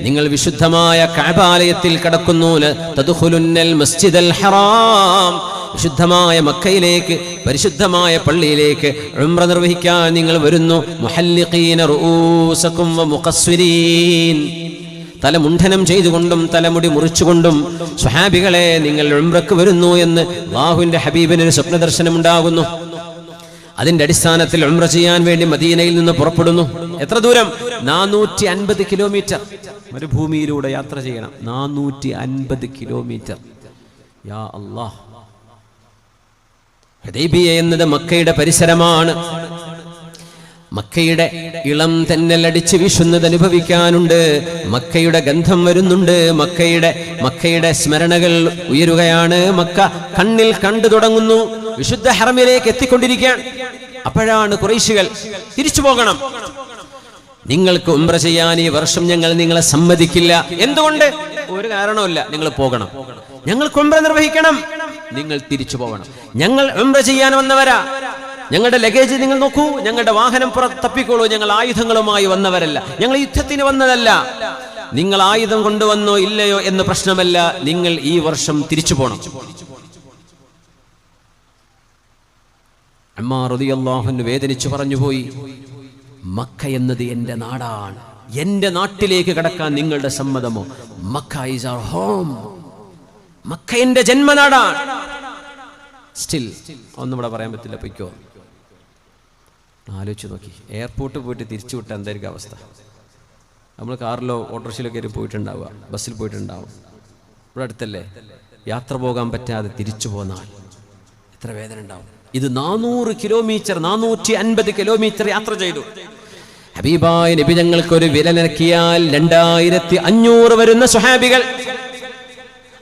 നിങ്ങൾ വിശുദ്ധമായ കഅബാലയത്തിൽ കടക്കുന്നു. തദ്ഖുലുന്നൽ മസ്ജിദൽ ഹറാം, വിശുദ്ധമായ മക്കയിലേക്ക്, പരിശുദ്ധമായ പള്ളിയിലേക്ക് ഉംറ നിർവഹിക്കാൻ നിങ്ങൾ വരുന്നു. മുഹല്ലിഖീന റൂസകും വമുഖസ്സിരീൻ, തലമുണ്ഡനം ചെയ്തുകൊണ്ടും തലമുടി മുറിച്ചുകൊണ്ടും സ്വഹാബികളെ നിങ്ങൾ ഉംറക്ക് വരുന്നു എന്ന് അല്ലാഹുവിന്റെ ഹബീബിന് ഒരു സ്വപ്ന ദർശനം ഉണ്ടാകുന്നു. അതിന്റെ അടിസ്ഥാനത്തിൽ ഉംറ ചെയ്യാൻ വേണ്ടി മദീനയിൽ നിന്ന് പുറപ്പെടുന്നു. എത്ര ദൂരം? 450 കിലോമീറ്റർ മരുഭൂമിയിലൂടെ യാത്ര ചെയ്യണം. 450 കിലോമീറ്റർ. യാ അല്ലാഹ്. ഹുദൈബിയ എന്നത് മക്കയുടെ പരിസരമാണ്. മക്കയുടെ ഇളം തെന്നൽ അടിച്ച് വീശുന്നത് അനുഭവിക്കാനുണ്ട്. മക്കയുടെ ഗന്ധം വരുന്നുണ്ട്. മക്കയുടെ സ്മരണകൾ ഉയരുകയാണ്. മക്ക കണ്ണിൽ കണ്ടു തുടങ്ങുന്നു. വിശുദ്ധ ഹറമിലേക്ക് എത്തിക്കൊണ്ടിരിക്കുകയാണ്. അപ്പോഴാണ് ഖുറൈശികൾ തിരിച്ചു പോകണം, നിങ്ങൾക്ക് ഉംറ ചെയ്യാൻ ഈ വർഷം ഞങ്ങൾ നിങ്ങളെ സമ്മതിക്കില്ല. എന്തുകൊണ്ട്? ഒരു കാരണവുമില്ല. നിങ്ങൾ പോകണം, ഞങ്ങൾക്ക് ഉംറ നിർവഹിക്കണം, നിങ്ങൾ തിരിച്ചു പോകണം. ഞങ്ങൾ ഉംറ ചെയ്യാൻ വന്നവരാ, ഞങ്ങളുടെ ലഗേജ് നിങ്ങൾ നോക്കൂ, ഞങ്ങളുടെ വാഹനം തപ്പിക്കോളൂ. ഞങ്ങൾ ആയുധങ്ങളുമായി വന്നവരല്ല, ഞങ്ങൾ യുദ്ധത്തിന് വന്നതല്ല. നിങ്ങൾ ആയുധം കൊണ്ടുവന്നോ ഇല്ലയോ എന്ന് പ്രശ്നമല്ല, നിങ്ങൾ ഈ വർഷം തിരിച്ചു പോകണം. ഉമർ റളിയല്ലാഹു അൻഹു വേദനിച്ചു പറഞ്ഞുപോയി, മക്ക എന്നത് എൻ്റെ നാടാണ്, എൻ്റെ നാട്ടിലേക്ക് കടക്കാൻ നിങ്ങളുടെ സമ്മതമോ? Mecca is our home, Mecca എൻ്റെ ജന്മനാടാണ്. സ്റ്റിൽ ഒന്നും ഇവിടെ പറയാൻ പറ്റില്ല, പൊയ്ക്കോ. ആലോചിച്ച് നോക്കി, എയർപോർട്ടിൽ പോയിട്ട് തിരിച്ചു വിട്ട എന്തായിരിക്കും അവസ്ഥ? നമ്മൾ കാറിലോ ഓട്ടോറിക്ഷയിലോ കയറി പോയിട്ടുണ്ടാവുക, ബസ്സിൽ പോയിട്ടുണ്ടാവും. ഇവിടെ അടുത്തല്ലേ, യാത്ര പോകാൻ പറ്റാതെ തിരിച്ചു പോന്നാൽ എത്ര വേദന ഉണ്ടാവും. ഇത് 400 കിലോമീറ്റർ 450 കിലോമീറ്റർ യാത്ര ചെയ്തു. ഹബീബായ നബി ഞങ്ങൾക്ക് ഒരു വിരലനക്കിയാൽ 2500 വരുന്ന സ്വഹാബികൾ.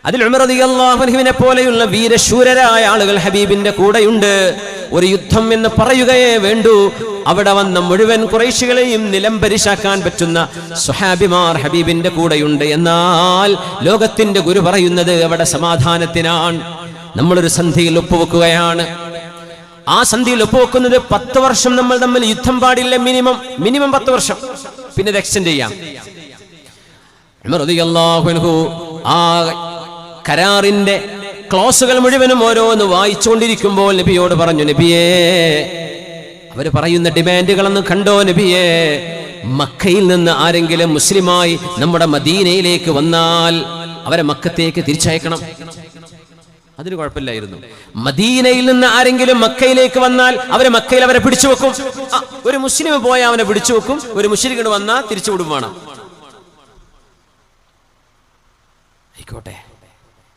അതിൽ ഉമർ റളിയല്ലാഹു അൻഹുവിനെ പോലെയുള്ള വീരശൂരരായ ആളുകൾ ഹബീബിന്റെ കൂടെയുണ്ട്. ഒരു യുദ്ധം എന്ന് പറയുകയേ വേണ്ടൂ. അവിടെ വന്ന മുഴുവൻ ഖുറൈശികളെയും നിലംപരിശാക്കാൻ പറ്റുന്ന സ്വഹാബിമാർ ഹബീബിന്റെ കൂടെയുണ്ട്. എന്നാൽ ലോകത്തിന്റെ ഗുരു പറയുന്നത് അവിടെ സമാധാനത്തിനാണ്. നമ്മളൊരു സന്ധിയിൽ ഒപ്പുവെക്കുകയാണ്. ആ സന്ധിയിൽ ഒപ്പുവെക്കുന്നത് 10 വർഷം നമ്മൾ തമ്മിൽ യുദ്ധം പാടില്ല. മിനിമം 10 വർഷം, പിന്നെ ഇത് എക്സ്റ്റെൻഡ് ചെയ്യാം. ഉമർ റളിയല്ലാഹു അൻഹു ആ കരാറിന്റെ ക്ലോസുകൾ മുഴുവനും ഓരോന്ന് വായിച്ചുകൊണ്ടിരിക്കുമ്പോൾ നബിയോട് പറഞ്ഞു, നബിയേ, അവര് പറയുന്ന ഡിമാൻഡുകളൊന്ന് കണ്ടോ നബിയേ? മക്കയിൽ നിന്ന് ആരെങ്കിലും മുസ്ലിമായി നമ്മുടെ മദീനയിലേക്ക് വന്നാൽ അവരെ മക്കത്തേക്ക് തിരിച്ചയക്കണം. അതിന് കുഴപ്പമില്ലായിരുന്നു. മദീനയിൽ നിന്ന് ആരെങ്കിലും മക്കയിലേക്ക് വന്നാൽ അവരെ മക്കയിൽ അവരെ പിടിച്ചു വെക്കും. ഒരു മുസ്ലിം പോയാൽ അവനെ പിടിച്ചു വെക്കും. ഒരു മുശ്രിക് വന്നാൽ തിരിച്ചു വിടും വേണം. ആയിക്കോട്ടെ,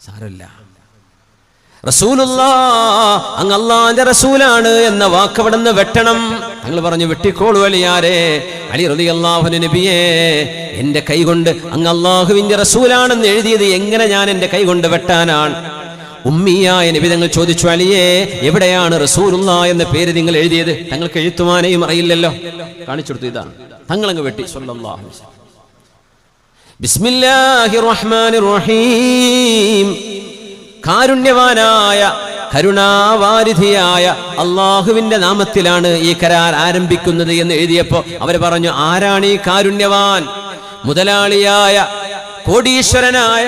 സാരമില്ല. റസൂലുള്ളാഹ് അങ്ങ് അല്ലാഹുവിന്റെ റസൂലാണ് എന്ന വാക്ക് അവിടെ നിന്ന് വെട്ടണം. തങ്ങൾ പറഞ്ഞു, വെട്ടിക്കോളൂ അലിയാരെ. അലി റളിയല്ലാഹു അൻഹു, നബിയേ, എന്റെ കൈ കൊണ്ട് അങ്ങ് അല്ലാഹുവിന്റെ റസൂലാണെന്ന് എഴുതിയത് എങ്ങനെ ഞാൻ എന്റെ കൈ കൊണ്ട് വെട്ടാനാണ്? ഉമ്മിയായ നബി തങ്ങൾ ചോദിച്ചു, അലിയേ, എവിടെയാണ് റസൂലുള്ളാഹ് എന്ന പേര് നിങ്ങൾ എഴുതിയത്? തങ്ങൾക്ക് എഴുത്തുമാനെയും അറിയില്ലല്ലോ. കാണിച്ചു കൊടുത്തു, ഇതാണ്. തങ്ങളങ്ങ് വെട്ടി. സ്വല്ലല്ലാഹു അലൈഹി വസല്ലം. ബിസ്മില്ലാഹിർ റഹ്മാനിർ റഹീം. കാരുണ്യവാനായ കരുണാവാരിധിയായ അള്ളാഹുവിന്റെ നാമത്തിലാണ് ഈ കരാർ ആരംഭിക്കുന്നത് എന്ന് എഴുതിയപ്പോ അവര് പറഞ്ഞു, ആരാണ് ഈ കാരുണ്യവാൻ? മുതലാളിയായ കോടീശ്വരനായ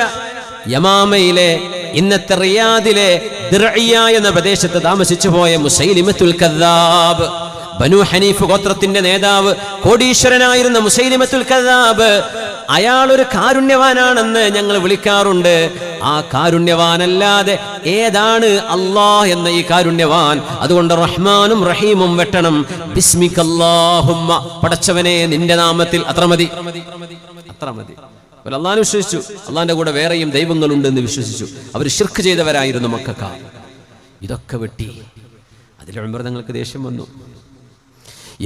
യമാമയിലെ, ഇന്നത്തെ റിയാദിലെ ദിർഇയ എന്ന പ്രദേശത്ത് താമസിച്ചു പോയ മുസൈലിമത്തുൽ കദ്ദാബ്, ബനു ഹനീഫ് ഗോത്രത്തിന്റെ നേതാവ്, കോടീശ്വരനായിരുന്ന മുസൈലിമത്തുൽ കദ്ദാബ്, അയാളൊരു കാരുണ്യവാനാണെന്ന് ഞങ്ങൾ വിളിക്കാറുണ്ട്. ആ കാരുണ്യവാനല്ലാതെ ഏതാണ് അല്ലാഹ് എന്ന ഈ കാരുണ്യവാൻ? അതുകൊണ്ട് റഹ്മാനും റഹീമും വെട്ടണം. ബിസ്മിക്കല്ലാഹുമ്മ, പടച്ചവനെ നിന്റെ നാമത്തിൽ. അത്ര മതി. അല്ലാഹുവിനെ വിശ്വസിച്ചു. അള്ളാഹിന്റെ കൂടെ വേറെയും ദൈവങ്ങളുണ്ടെന്ന് വിശ്വസിച്ചു. അവർ ശിർക്ക് ചെയ്തവരായിരുന്നു മക്കക്കാർ. ഇതൊക്കെ വെട്ടി. അതിൽ ഉമർ തങ്ങൾക്ക് ദേഷ്യം വന്നു.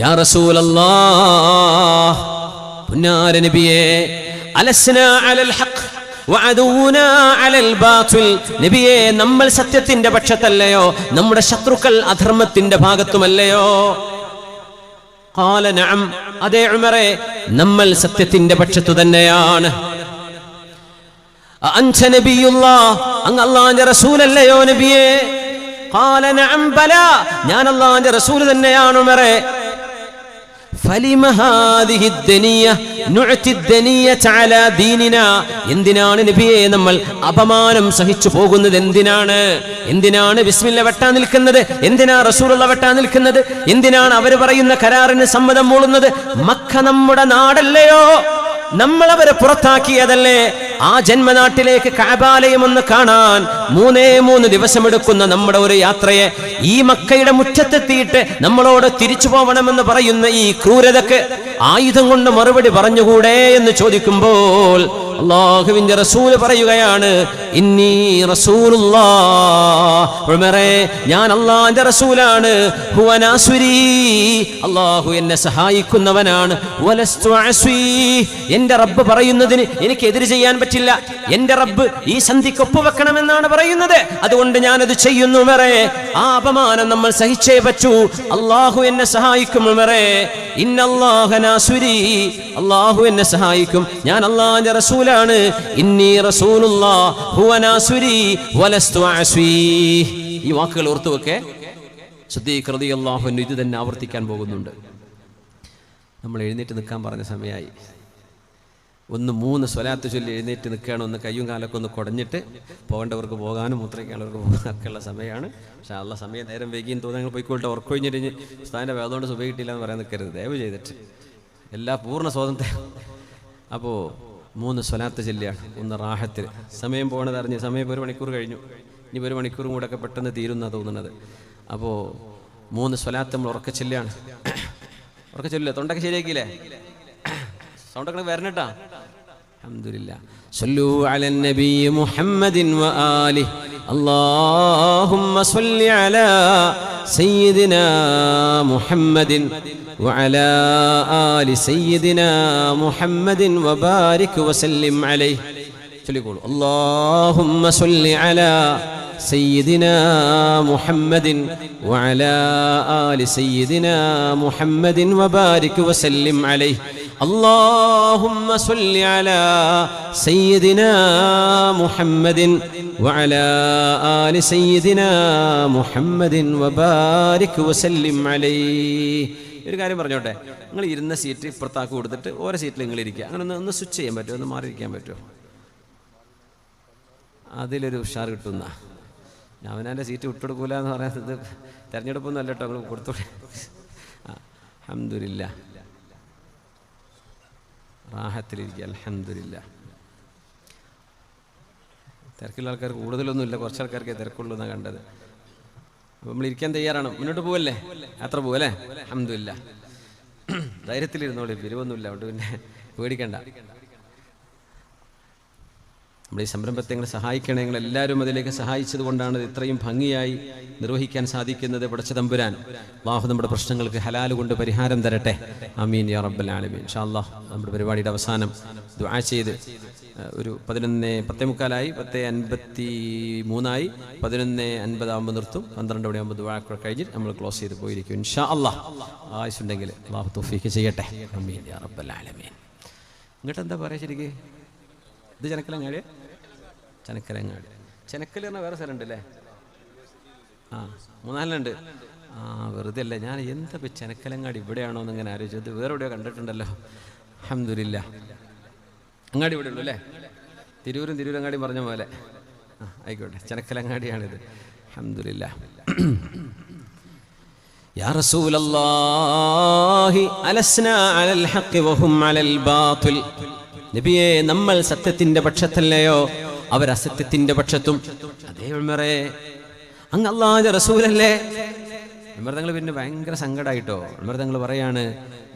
യാ റസൂലല്ലാഹ്, പുന്നാര നബിയേ, അലസ്നാ അലൽ ഹഖ് വഅദൂനാ അലൽ ബാതിൽ. നബിയേ, നമ്മൾ സത്യത്തിന്റെ പക്ഷത്തല്ലയോ? നമ്മുടെ ശത്രുക്കൾ അധർമ്മത്തിന്റെ ഭാഗത്തുമല്ലയോ? ഖാല നഅം, അതേ ഉമറേ, നമ്മൾ സത്യത്തിന്റെ പക്ഷത്തു തന്നെയാണ്. അൻത നബിയുല്ലാഹ്, അങ്ങ് അല്ലാഹുവിന്റെ റസൂലല്ലയോ നബിയേ? ഖാല നഅം ബലാ, ഞാൻ അല്ലാഹുവിന്റെ റസൂൽ തന്നെയാണ് ഉമറേ. ഫലിമ ഹാദിഹി ദനിയ നുഅതി ദനിയത അലാ ദീനിനാ. എന്തിനാണ് നബിയെ നമ്മൾ അപമാനം സഹിച്ചു പോകുന്നത്? എന്തിനാണ് ബിസ്മില്ല വെട്ടാൻ നിൽക്കുന്നത്? എന്തിനാ റസൂലുള്ള വെട്ടാൻ നിൽക്കുന്നത്? എന്തിനാണ് അവർ പറയുന്ന കരാറിന് സമ്മതം മൂളുന്നത്? മക്ക നമ്മുടെ നാടല്ലയോ? നമ്മൾ അവരെ പുറത്താക്കിയതല്ലേ? ആ ജന്മനാട്ടിലേക്ക് കഅബാലയം ഒന്ന് കാണാൻ 3 ദിവസമെടുക്കുന്ന നമ്മുടെ ഒരു യാത്രയെ ഈ മക്കയുടെ മുറ്റത്തെത്തിയിട്ട് നമ്മളോട് തിരിച്ചു പോകണമെന്ന് പറയുന്ന ഈ ക്രൂരതക്ക് ആയുധം കൊണ്ട് മറുപടി പറഞ്ഞുകൂടെ എന്ന് ചോദിക്കുമ്പോൾ അല്ലാഹുവിന്റെ റസൂൽ പറയുകയാണ്, ഇന്നി റസൂലുള്ളാഹ്, ഉമറേ, ഞാൻ അല്ലാഹുവിന്റെ റസൂലാണ്. ഹുവ നാസുരി, അല്ലാഹു എന്നെ സഹായിക്കുന്നവനാണ്. വലസ്തു അസ്വി, എന്റെ റബ്ബ് പറയുന്നതിന് എനിക്ക് എതിര് ചെയ്യാൻ പറ്റില്ല. എന്റെ റബ്ബ് ഈ സന്ധിക്ക് ഒപ്പുവെക്കണമെന്നാണ് പറയുന്നത്. അതുകൊണ്ട് ഞാനത് ചെയ്യുന്നു ഉമറേ. ആ അപമാനം നമ്മൾ സഹിച്ചേ പറ്റൂ. അല്ലാഹു എന്നെ സഹായിക്കും ഉമറേ. ഇന്നല്ലാഹ നാസുരി, അല്ലാഹു എന്നെ സഹായിക്കും. ഞാൻ അല്ലാഹുവിന്റെ റസൂലാണ്. ഇന്നി റസൂലുള്ളാഹ് ഹുവ നാസുരി വലസ്തു അസ്വി. ഈ വാക്കുകൾ ഓർത്തുവെക്കെ. സിദ്ദീഖ് റളിയല്ലാഹു അൻഹു ഇത് തന്നെ ആവർത്തിക്കാൻ പോകുന്നുണ്ട്. നമ്മൾ എഴുന്നേറ്റ് നിൽക്കാൻ പറഞ്ഞ സമയമായി. 3 സ്വലാത്ത് ചൊല്ലി എഴുന്നേറ്റ് നിൽക്കുകയാണ്. ഒന്ന് കയ്യും കാലൊക്കെ ഒന്ന് കുടഞ്ഞിട്ട് പോകേണ്ടവർക്ക് പോകാനും മൂത്രയ്ക്കാനുള്ളവർക്ക് പോകാനൊക്കെയുള്ള സമയമാണ്. പക്ഷേ അള്ള സമയം നേരം വൈകിയും തോന്നുന്നു. ഞങ്ങൾ പോയിക്കോട്ടെ, ഉറക്കൊഴിഞ്ഞിട്ട് ഉസ്താദിൻ്റെ വേദോണ്ട് സുബഹി കിട്ടിയില്ല എന്ന് പറയാൻ നിൽക്കരുത്, ദയവ് ചെയ്തിട്ട്. എല്ലാ പൂർണ്ണ സ്വാതന്ത്ര്യം. അപ്പോൾ 3 സ്വലാത്ത് ചൊല്ലിയാണ്. ഒന്ന് റാഹത്തിൽ. സമയം പോകണത് അറിഞ്ഞ്, സമയം 1 മണിക്കൂർ കഴിഞ്ഞു. ഇനി 1 മണിക്കൂറും കൂടെ ഒക്കെ പെട്ടെന്ന് തീരുന്നാണ് തോന്നുന്നത്. അപ്പോൾ 3 സ്വലാത്ത് നമ്മൾ ഉറക്ക ചൊല്ലിയാണ്. ഉറക്ക ചൊല്ലില്ല, തൊണ്ടൊക്കെ ശരിയാക്കിയില്ലേ? സൗണ്ടൊക്കെ വരണട്ടാ. അൽഹംദുലില്ലാ. സല്ലു അലൻ നബി മുഹമ്മദിൻ വആലിഹി. അല്ലാഹുമ്മ സ്വല്ലി അലാ സയ്യിദിനാ മുഹമ്മദിൻ വഅലാ ആലി സയ്യിദിനാ മുഹമ്മദിൻ വബാരിക് വസല്ലിം അലൈഹി. ചൊല്ലിക്കോളൂ. അല്ലാഹുമ്മ സ്വല്ലി അലാ سيدنا محمد وعلى آل سيدنا محمد وبارك وسلم عليه. اللهم صل على سيدنا محمد وعلى آل سيدنا محمد وبارك وسلم عليه. ഒരു കാര്യം പറഞ്ഞോട്ടെ, നിങ്ങൾ ഇരുന്ന സീറ്റ് ഇപ്പുറത്താക്കി കൊടുത്തിട്ട് ഓരോ സീറ്റിൽ നിങ്ങൾ ഇരിക്കുക. അങ്ങനെ ഒന്ന് സ്വിച്ച് ചെയ്യാൻ പറ്റുമോ? ഒന്ന് മാറിയിരിക്കാൻ പറ്റുമോ? അതിലൊരു ഉഷാർ കിട്ടുന്ന അവനാൻ്റെ സീറ്റ് വിട്ടുകൊടുക്കൂല എന്ന് പറയുന്നത് തിരഞ്ഞെടുപ്പൊന്നും അല്ല കേട്ടോ. നിങ്ങൾ കൊടുത്തോളെ. അൽഹംദുലില്ലാ, റാഹത്തിലിരിക്കുക. അൽഹംദുലില്ലാ. തിരക്കുള്ള ആൾക്കാർ കൂടുതലൊന്നുമില്ല, കുറച്ച് ആൾക്കാർക്ക് തിരക്കുള്ളൂ എന്നാണ് കണ്ടത്. അപ്പം നമ്മൾ ഇരിക്കാൻ തയ്യാറാണ്. മുന്നോട്ട് പോവല്ലേ? യാത്ര പോവല്ലേ? അൽഹംദുലില്ലാ. ധൈര്യത്തിലിരുന്നോളി, പിരിവൊന്നുമില്ല. അതുകൊണ്ട് പിന്നെ പേടിക്കണ്ട. നമ്മുടെ ഈ സംരംഭത്തെ നിങ്ങൾ സഹായിക്കണേ. നിങ്ങൾ എല്ലാവരും അതിലേക്ക് സഹായിച്ചത് കൊണ്ടാണ് ഇത്രയും ഭംഗിയായി നിർവഹിക്കാൻ സാധിക്കുന്നത്. പടച്ച തമ്പുരാൻ അല്ലാഹു നമ്മുടെ പ്രശ്നങ്ങൾക്ക് ഹലാൽ കൊണ്ട് പരിഹാരം തരട്ടെ. ആമീൻ യാ റബ്ബൽ ആലമീൻ. ഇൻഷാ അല്ലാഹ് നമ്മുടെ പരിപാടിയുടെ അവസാനം ദുആ ചെയ്ത് ഒരു 11:45 10:53 11:50 ആകുമ്പോൾ നിർത്തും. 12 മണിയാകുമ്പോൾ ദുആ കഴിഞ്ഞ് നമ്മൾ ക്ലോസ് ചെയ്ത് പോയിരിക്കും ഇൻഷാ അല്ലാഹ്. ആയുസ്സുണ്ടെങ്കിൽ അല്ലാഹു തൗഫീഖ് ചെയ്യട്ടെ. ആമീൻ യാ റബ്ബൽ ആലമീൻ. ഇങ്ങോട്ട് എന്താ പറയാ ശരിക്ക്? ഇത് ചെനക്കലങ്ങാടി? ചെനക്കലങ്ങാടി. ചെനക്കൽ പറഞ്ഞാൽ വേറെ സ്ഥലമുണ്ട് അല്ലേ? 3-4 വെറുതെ അല്ലേ. ഞാൻ എന്താ ഇപ്പം ചെനക്കലങ്ങാടി ഇവിടെയാണോ എന്ന് ഇങ്ങനെ ആലോചിച്ചത്. വേറെ എവിടെയോ കണ്ടിട്ടുണ്ടല്ലോ. അൽഹംദുലില്ലാ. അങ്ങാടി ഇവിടെ ഉള്ളൂ അല്ലേ? തിരൂരങ്ങാടി പറഞ്ഞ പോലെ. ആയിക്കോട്ടെ, ചെനക്കലങ്ങാടിയാണിത്. അൽഹംദുലില്ലാ. യാ റസൂലല്ലാഹി അലസ്നാ അലൽ ഹഖ് വഹും അലൽ ബാത്തിൽ. നബിയെ, നമ്മൾ സത്യത്തിന്റെ പക്ഷത്തല്ലയോ, അവർ അസത്യത്തിന്റെ പക്ഷത്തും. അതേ ഉമറേ, അങ്ങ് അല്ലാഹുവിന്റെ റസൂലല്ലേ? ഉമർ തങ്ങൾ പിന്നെ ഭയങ്കര സങ്കടമായിട്ടോ. ഉമർ തങ്ങൾ പറയാണ്,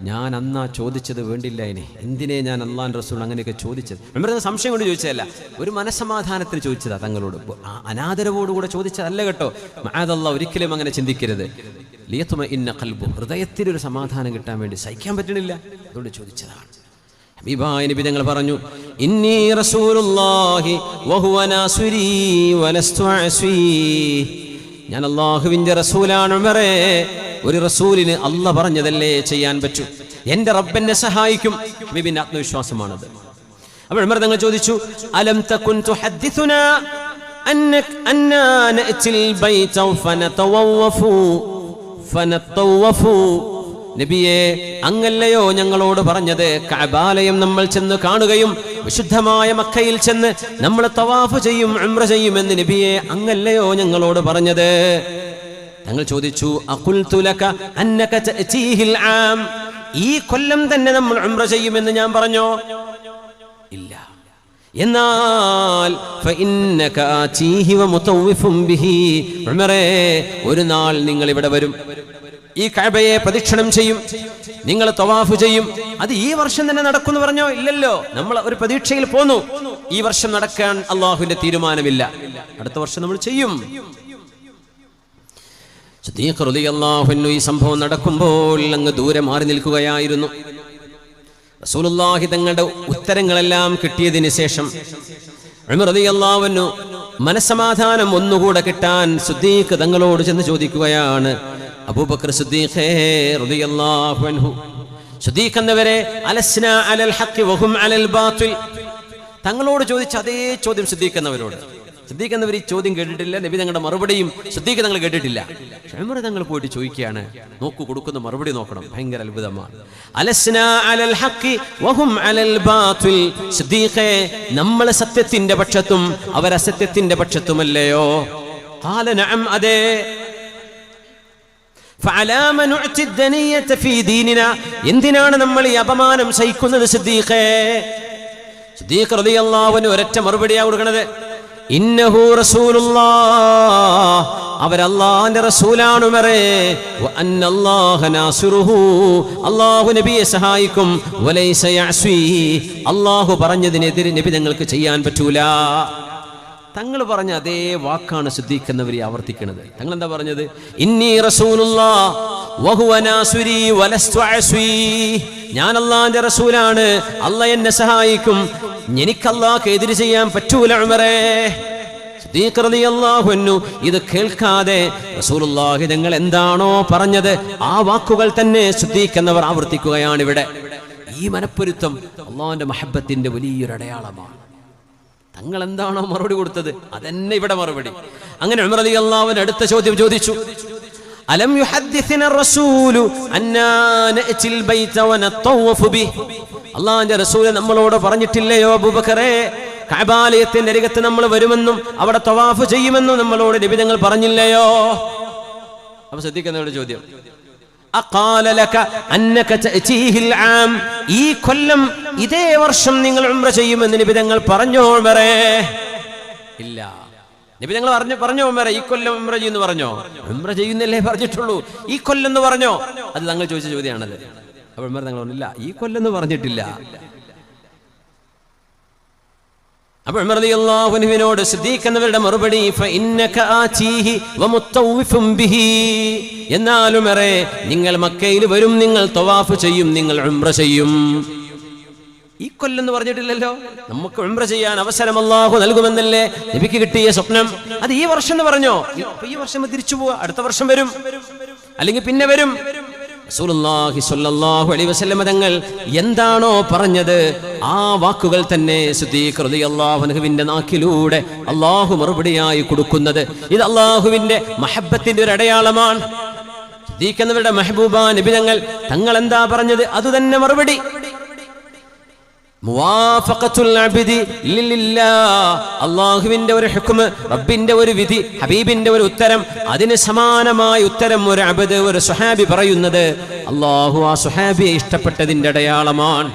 ഞാൻ അന്നാ ചോദിച്ചത് വേണ്ടില്ല, ഇനി എന്തിനെ ഞാൻ അല്ലാഹുവിന്റെ റസൂൽ അങ്ങനെയൊക്കെ ചോദിച്ചത്? ഉമർ തങ്ങൾ സംശയം കൊണ്ട് ചോദിച്ചതല്ല, ഒരു മനസ്സമാധാനത്തിന് ചോദിച്ചതാ. തങ്ങളോട് അനാദരവോടുകൂടെ ചോദിച്ചതല്ല കേട്ടോ. മഅദല്ലാഹ്, ഒരിക്കലും അങ്ങനെ ചിന്തിക്കരുത്. ലിയത്മഇന്ന ഖൽബു, ഹൃദയത്തിലൊരു സമാധാനം കിട്ടാൻ വേണ്ടി, സഹിക്കാൻ പറ്റണില്ല, അതുകൊണ്ട് ചോദിച്ചതാണ്. ഹബീബായ നബി തങ്ങൾ പറഞ്ഞു, ഇന്നി റസൂലുള്ളാഹി വഹുവ നാസിരി വലസ്തു അസ്വി. ഞാൻ അല്ലാഹുവിന്റെ റസൂലാണ് ഉമറേ. ഒരു റസൂലിന് അല്ലാഹ് പറഞ്ഞതല്ലേ ചെയ്യാൻ പറ്റൂ. എന്റെ റബ്ബ് എന്നെ സഹായിക്കും. ഹബീബിന്റെ ആത്മവിശ്വാസമാണത്. അപ്പോൾ ഉമർ തങ്ങൾ ചോദിച്ചു, അലം തകുൻ തുഹദ്ദിസുനാ അന്നാ നഅതിൽ ബൈത ഫനതവഫു. നബിയെ, അങ്ങല്ലയോ ഞങ്ങളോട് പറഞ്ഞത് കഅബാലയം നമ്മൾ ചെന്ന് കാണുകയും വിശുദ്ധമായ മക്കയിൽ ചെന്ന് നമ്മൾ തവാഫ് ചെയ്യും, ഉംറ ചെയ്യുമെന്ന് നബിയെ അങ്ങല്ലയോ ഞങ്ങളോട് പറഞ്ഞത്? തങ്ങൾ ചോദിച്ചു, അഖുൽതു ലക അന്നക തഅതീഹിൽ ആം. ഈ കൊല്ലം തന്നെ നമ്മൾ ഉംറ ചെയ്യുമെന്ന് ഞാൻ പറഞ്ഞോ? ഇല്ല. എന്നാൽ ഫഇന്നക ആതീഹി വമുതവ്വിഫും ബിഹി. ഉമറേ, ഒരു നാൾ നിങ്ങൾ ഇവിടെ വരും, ഈ കഅബയെ പ്രദക്ഷിണം ചെയ്യും, നിങ്ങൾ തവാഫ് ചെയ്യും. അത് ഈ വർഷം തന്നെ നടക്കുമെന്ന് പറഞ്ഞോ? ഇല്ലല്ലോ. നമ്മൾ ഒരു പ്രതീക്ഷയിൽ പോന്നു. ഈ വർഷം നടക്കാൻ അല്ലാഹുവിന്റെ തീരുമാനമില്ല. അടുത്ത വർഷം നമ്മൾ ചെയ്യും. സിദ്ദീഖ് റളിയല്ലാഹു അൻഹു ഈ സംഭവം നടക്കുമ്പോൾ അങ്ങ് ദൂരെ മാറി നിൽക്കുകയായിരുന്നു. റസൂലുള്ളാഹി തങ്ങളുടെ ഉത്തരങ്ങളെല്ലാം കിട്ടിയതിന് ശേഷം ഉമർ റളിയല്ലാഹു അൻഹു മനസ്സമാധാനം ഒന്നുകൂടെ കിട്ടാൻ സിദ്ദീഖ് തങ്ങളോട് ചെന്ന് ചോദിക്കുകയാണ്, അബൂബക്കർ സിദ്ദീഖേ റളിയല്ലാഹു അൻഹു, സിദ്ദീഖ് എന്നവരെ അലസ്നാ അലൽ ഹഖ് വഹും അലൽ ബാത്തിൽ. തങ്ങളോട് ചോദിച്ച അതേ ചോദ്യം സിദ്ദീഖ് എന്നവരോട്. സിദ്ദീഖ് എന്നവർ ഈ ചോദ്യം കേട്ടിട്ടില്ല, നബി തങ്ങളുടെ മറുപടിയും സിദ്ദീഖ് തങ്ങൾ കേട്ടിട്ടില്ല. ഉമർ തങ്ങൾ പോയിട്ട് ചോദിക്കുകയാണ്. നോക്കൂ, കൊടുക്കുന്ന മറുപടി നോക്കണം, ഭയങ്കര അത്ഭുതമാണ്. അലസ്നാ അലൽ ഹഖ് വഹും അലൽ ബാത്തിൽ. സിദ്ദീഖേ, നമ്മൾ സത്യത്തിന്റെ പക്ഷത്തും അവർ അസത്യത്തിന്റെ പക്ഷത്തുമല്ലയോ? ഖാല നഅം, അതെ. ഫഅലാമ നുഅതി ദനിയത ഫീ ദീനിനാ. എന്തിനാണ് നമ്മൾ ഈ അപമാനം സഹിക്കുന്നത് സിദ്ദീഖേ? സിദ്ദീഖ് റളിയല്ലാഹു അൻഹു ഒരൊറ്റ മറുപടിയാ കൊടുക്കുന്നത്. ഇന്നഹു റസൂലുള്ളാഹ്, അവരല്ലാഹുവിന്റെ റസൂലാണ് ഉമറേ. വഅന്നല്ലാഹ നാസിറുഹു, അല്ലാഹു നബിയെ സഹായിക്കും. വലൈസ യഅസി, അല്ലാഹു പറഞ്ഞതിനെതിരെ നബി തങ്ങൾക്ക് ചെയ്യാൻ പറ്റൂല. തങ്ങൾ പറഞ്ഞ അതേ വാക്കാണ് സിദ്ദീഖ് എന്നവരെ ആവർത്തിക്കുന്നത്. തങ്ങൾ എന്താ പറഞ്ഞത്? ഇന്നി റസൂലുള്ളാഹ് വഹുവ നാസിരി വലസ്തു അസ്വി, ഞാൻ അല്ലാഹുവിന്റെ റസൂലാണ്, അല്ലാഹ് എന്നെ സഹായിക്കും, എനിക്ക് അല്ലാഹുക്ക് എതിര് ചെയ്യാൻ പറ്റൂല ഉമറേ. സിദ്ദീഖ് റളിയല്ലാഹു അൻഹു ഇത് കേൾക്കാതെ റസൂലുള്ളാഹി തങ്ങൾ എന്താണോ പറഞ്ഞത് ആ വാക്കുകൾ തന്നെ സിദ്ദീഖ് എന്നവർ ആവർത്തിക്കുകയാണ് ഇവിടെ. ഈ മനപ്പൊരുത്തം അല്ലാഹുവിന്റെ മഹബ്ബത്തിന്റെ വലിയൊരു അടയാളമാണ്. തങ്ങൾ എന്താണോ മറുപടി കൊടുത്തത് അതന്നെ ഇവിടെ മറുപടി. അങ്ങനെ ഉമർ റളിയല്ലാഹു അൻഹു അടുത്ത ചോദ്യം ചോദിച്ചു. അലം യുഹദ്ദിഥന റസൂലു അന്നാ നഅതിൽ ബൈത വനതവഫു ബിഹി, അല്ലാഹുവിന്റെ റസൂൽ നമ്മളോട് പറഞ്ഞിട്ടില്ലയോ അബൂബക്കറേ, കഅബാലയത്തിന്റെ അരികത്ത് നമ്മൾ വരുമെന്നും അവിടെ തവാഫ് ചെയ്യുമെന്നും നമ്മളോട് നബി തങ്ങൾ പറഞ്ഞില്ലയോ? അപ്പോൾ ശ്രദ്ധിക്കുന്നവരുടെ ചോദ്യം, അഖാല ലക അന്നക തഅതീഹിൽ ആം, ഈ കൊല്ലം ഇതേ വർഷം നിങ്ങൾ ഉംറ ചെയ്യുമെന്ന് നബി തങ്ങൾ പറഞ്ഞോ ഉമറേ? ഇല്ല. നബി തങ്ങൾ പറഞ്ഞോ ഉമറേ ഈ കൊല്ലം ഉംറ ചെയ്യുമെന്ന് പറഞ്ഞോ? ഉംറ ചെയ്യുന്നല്ലേ പറഞ്ഞിട്ടുള്ളൂ, ഈ കൊല്ലം എന്ന് പറഞ്ഞോ? അത് തങ്ങൾ ചോദിച്ച ചോദ്യമാണത്. അപ്പോൾ ഉമർ തങ്ങൾ പറഞ്ഞില്ല, ഈ കൊല്ലം എന്ന് പറഞ്ഞിട്ടില്ല. അപ്പോൾ ഉമർ റളിയല്ലാഹു അൻഹുവിനോട് സിദ്ദീഖ് എന്നവരുടെ മറുപടി, ഫഇന്നക ആതീഹി വമുത്തവ്വിഫും ബിഹി, എന്നാൽ ഉമറേ നിങ്ങൾ മക്കയിൽ വരും, നിങ്ങൾ തവാഫ് ചെയ്യും, നിങ്ങൾ ഉംറ ചെയ്യും. ഈ കൊല്ലം എന്ന് പറഞ്ഞിട്ടില്ലല്ലോ. നമുക്ക് ഉംറ ചെയ്യാൻ അവസരം അല്ലാഹു നൽകുമെന്നല്ലേ നബിക്ക് കിട്ടിയ സ്വപ്നം. അത് ഈ വർഷം എന്ന് പറഞ്ഞോ? ഈ വർഷം തിരിച്ചു പോവാ, അടുത്ത വർഷം വരും, അല്ലെങ്കിൽ പിന്നെ വരും. റസൂലുള്ളാഹി സ്വല്ലല്ലാഹു അലൈഹി വസല്ലം തങ്ങൾ എന്താണോ പറഞ്ഞത് ആ വാക്കുകൾ തന്നെ സിദ്ദീഖ് റളിയല്ലാഹു അൻഹുവിന്റെ നാക്കിലൂടെ അല്ലാഹു മറുപടിയായി കൊടുക്കുന്നത്. ഇത് അല്ലാഹുവിന്റെ മഹബ്ബത്തിന്റെ ഒരു അടയാളമാണ്. സിദ്ദീഖ് എന്നവരുടെ മെഹബൂബ നബി തങ്ങൾ എന്താ പറഞ്ഞത് അത് തന്നെ മറുപടി. മുവാഫഖത്തുൽ അബ്ദി ലില്ലാഹ്, അല്ലാഹുവിന്റെ ഒരു ഹുക്മ്, റബ്ബിന്റെ ഒരു വിധി, ഹബീബിന്റെ ഒരു ഉത്തരം, അതിന് സമാനമായ ഉത്തരം ഒരു അബ്ദ്, ഒരു സ്വഹാബി പറയുന്നത് അല്ലാഹു ആ സ്വഹാബിയെ ഇഷ്ടപ്പെട്ടതിന്റെ അടയാളമാണ്.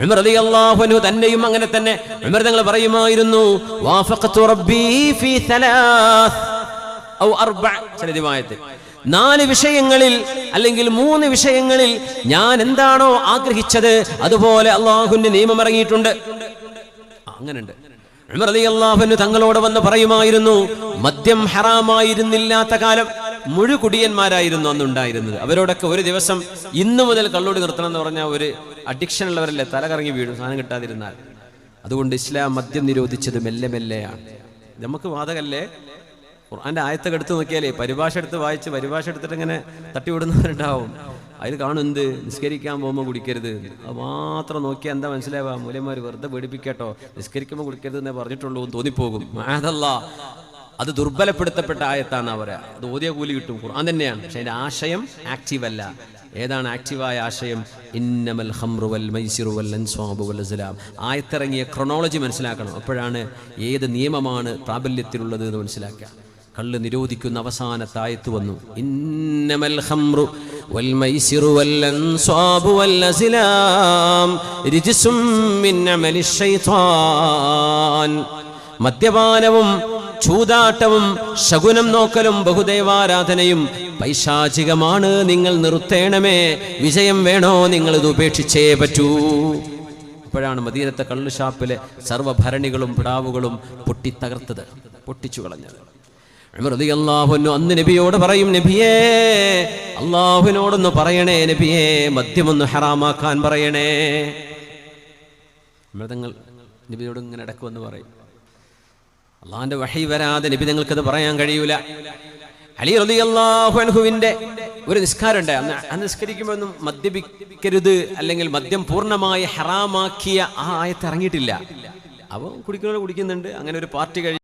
ഉമർ റളിയല്ലാഹു അൻഹു തന്നെയും അങ്ങനെ തന്നെ ഉമർ തങ്ങൾ പറയുമായിരുന്നു, വാഫഖതു റബ്ബി ഫീ സലാസ് ഔ അർബഅ, ചില റിവായത്തിൽ 4 വിഷയങ്ങളിൽ അല്ലെങ്കിൽ 3 വിഷയങ്ങളിൽ ഞാൻ എന്താണോ ആഗ്രഹിച്ചത് അതുപോലെ അല്ലാഹുവിന്റെ നിയമം ഇറങ്ങിയിട്ടുണ്ട്. അങ്ങനെയുണ്ട്. ഉമർ റളിയല്ലാഹു അൻഹു തങ്ങളോട് വന്ന് പറയുമായിരുന്നു, മദ്യം ഹറാമായിരുന്നില്ലാത്ത കാലം മുഴുകുടിയന്മാരായിരുന്നു അന്നുണ്ടായിരുന്നത്. അവരോടൊക്കെ ഒരു ദിവസം ഇന്നു മുതൽ കള്ളോടി നിർത്തണം എന്ന് പറഞ്ഞാൽ ഒരു അഡിക്ഷൻ ഉള്ളവരല്ലേ, തല കറങ്ങി വീഴും സാധനം കിട്ടാതിരുന്നാൽ. അതുകൊണ്ട് ഇസ്ലാം മദ്യം നിരോധിച്ചത് മെല്ലെ മെല്ലെയാണ്. നമുക്ക് വാദകല്ലേ, ഖുർആന്റെ ആയത്തൊക്കെ എടുത്ത് നോക്കിയാലേ പരിഭാഷ എടുത്ത് വായിച്ച് പരിഭാഷ എടുത്തിട്ട് ഇങ്ങനെ തട്ടിവിടുന്നവരുണ്ടാവും. അതിൽ കാണും എന്ത് നിസ്കരിക്കാൻ പോകുമ്പോൾ കുടിക്കരുത്. അത് മാത്രം നോക്കിയാൽ എന്താ മനസ്സിലാവുക? മൂല്യന്മാർ വെറുതെ പേടിപ്പിക്കട്ടോ, നിസ്കരിക്കുമ്പോൾ കുടിക്കരുത് എന്നേ പറഞ്ഞിട്ടുള്ളൂ എന്ന് തോന്നിപ്പോകും. മഅദല്ലാ, അത് ദുർബലപ്പെടുത്തപ്പെട്ട ആയത്താണ് പറയാ. അത് ഓതിയ കൂലി കിട്ടും, ഖുർആൻ തന്നെയാണ്. പക്ഷെ അതിന്റെ ആശയം ആക്റ്റീവ് അല്ല. ഏതാണ് ആക്റ്റീവായ ആശയം? ഇന്നമൽ ഖംറു വൽ മൈസിറു വൽ അൻസ്വാബു വൽ അസ്ലാം. ആയത്തിറങ്ങിയ ക്രോണോളജി മനസ്സിലാക്കണം. അപ്പോഴാണ് ഏത് നിയമമാണ് പ്രാബല്യത്തിലുള്ളത് എന്ന് മനസ്സിലാക്കുക. കള്ള് നിരോധിക്കുന്ന അവസാനത്തെ ആയത്ത് വന്നു, ഇന്നമൽ ഖംറു വൽ മൈസിറു വൽ അൻസ്വാബു വൽ അസ്ലാം റിജ്സും മിൻ അമലിശ് ശൈത്താൻ. മദ്യപാനവും ചൂതാട്ടവും ശകുനം നോക്കലും ബഹുദൈവാരാധനയും പൈശാചികമാണ്, നിങ്ങൾ നിർത്തേണമേ. വിജയം വേണോ, നിങ്ങൾ ഇത് ഉപേക്ഷിച്ചേ പറ്റൂ. അപ്പോഴാണ് മദീനത്തെ കള്ള് ഷാപ്പിലെ സർവ്വഭരണികളും പിടാവുകളും പൊട്ടിത്തകർത്തത്, പൊട്ടിച്ചു കളഞ്ഞത്. ഉമർ റളിയല്ലാഹു അൻഹു അന്ന് നബിയോട് പറയും, നബിയേ അല്ലാഹുവിനോടൊന്ന് പറയണേ, നബിയേ മദ്യമൊന്ന് ഹറാമാക്കാൻ പറയണേ. തങ്ങൾ നബിയോട് ഇങ്ങനെ ഇടക്കുമെന്ന് പറയും. അള്ളാഹിന്റെ വഹി വരാതെ നബി തങ്ങൾക്കത് പറയാൻ കഴിയൂല. അലി റളിയല്ലാഹു അൻഹുവിന്റെ ഒരു നിസ്കാരമുണ്ട്. അന്ന് നിസ്കരിക്കുമ്പോഴൊന്നും മദ്യപിക്കരുത് അല്ലെങ്കിൽ മദ്യം പൂർണ്ണമായി ഹറാമാക്കിയ ആ ആയത്ത് ഇറങ്ങിയിട്ടില്ല. അപ്പോൾ കുടിക്കുന്നവർ കുടിക്കുന്നുണ്ട്. അങ്ങനെ ഒരു പാർട്ടി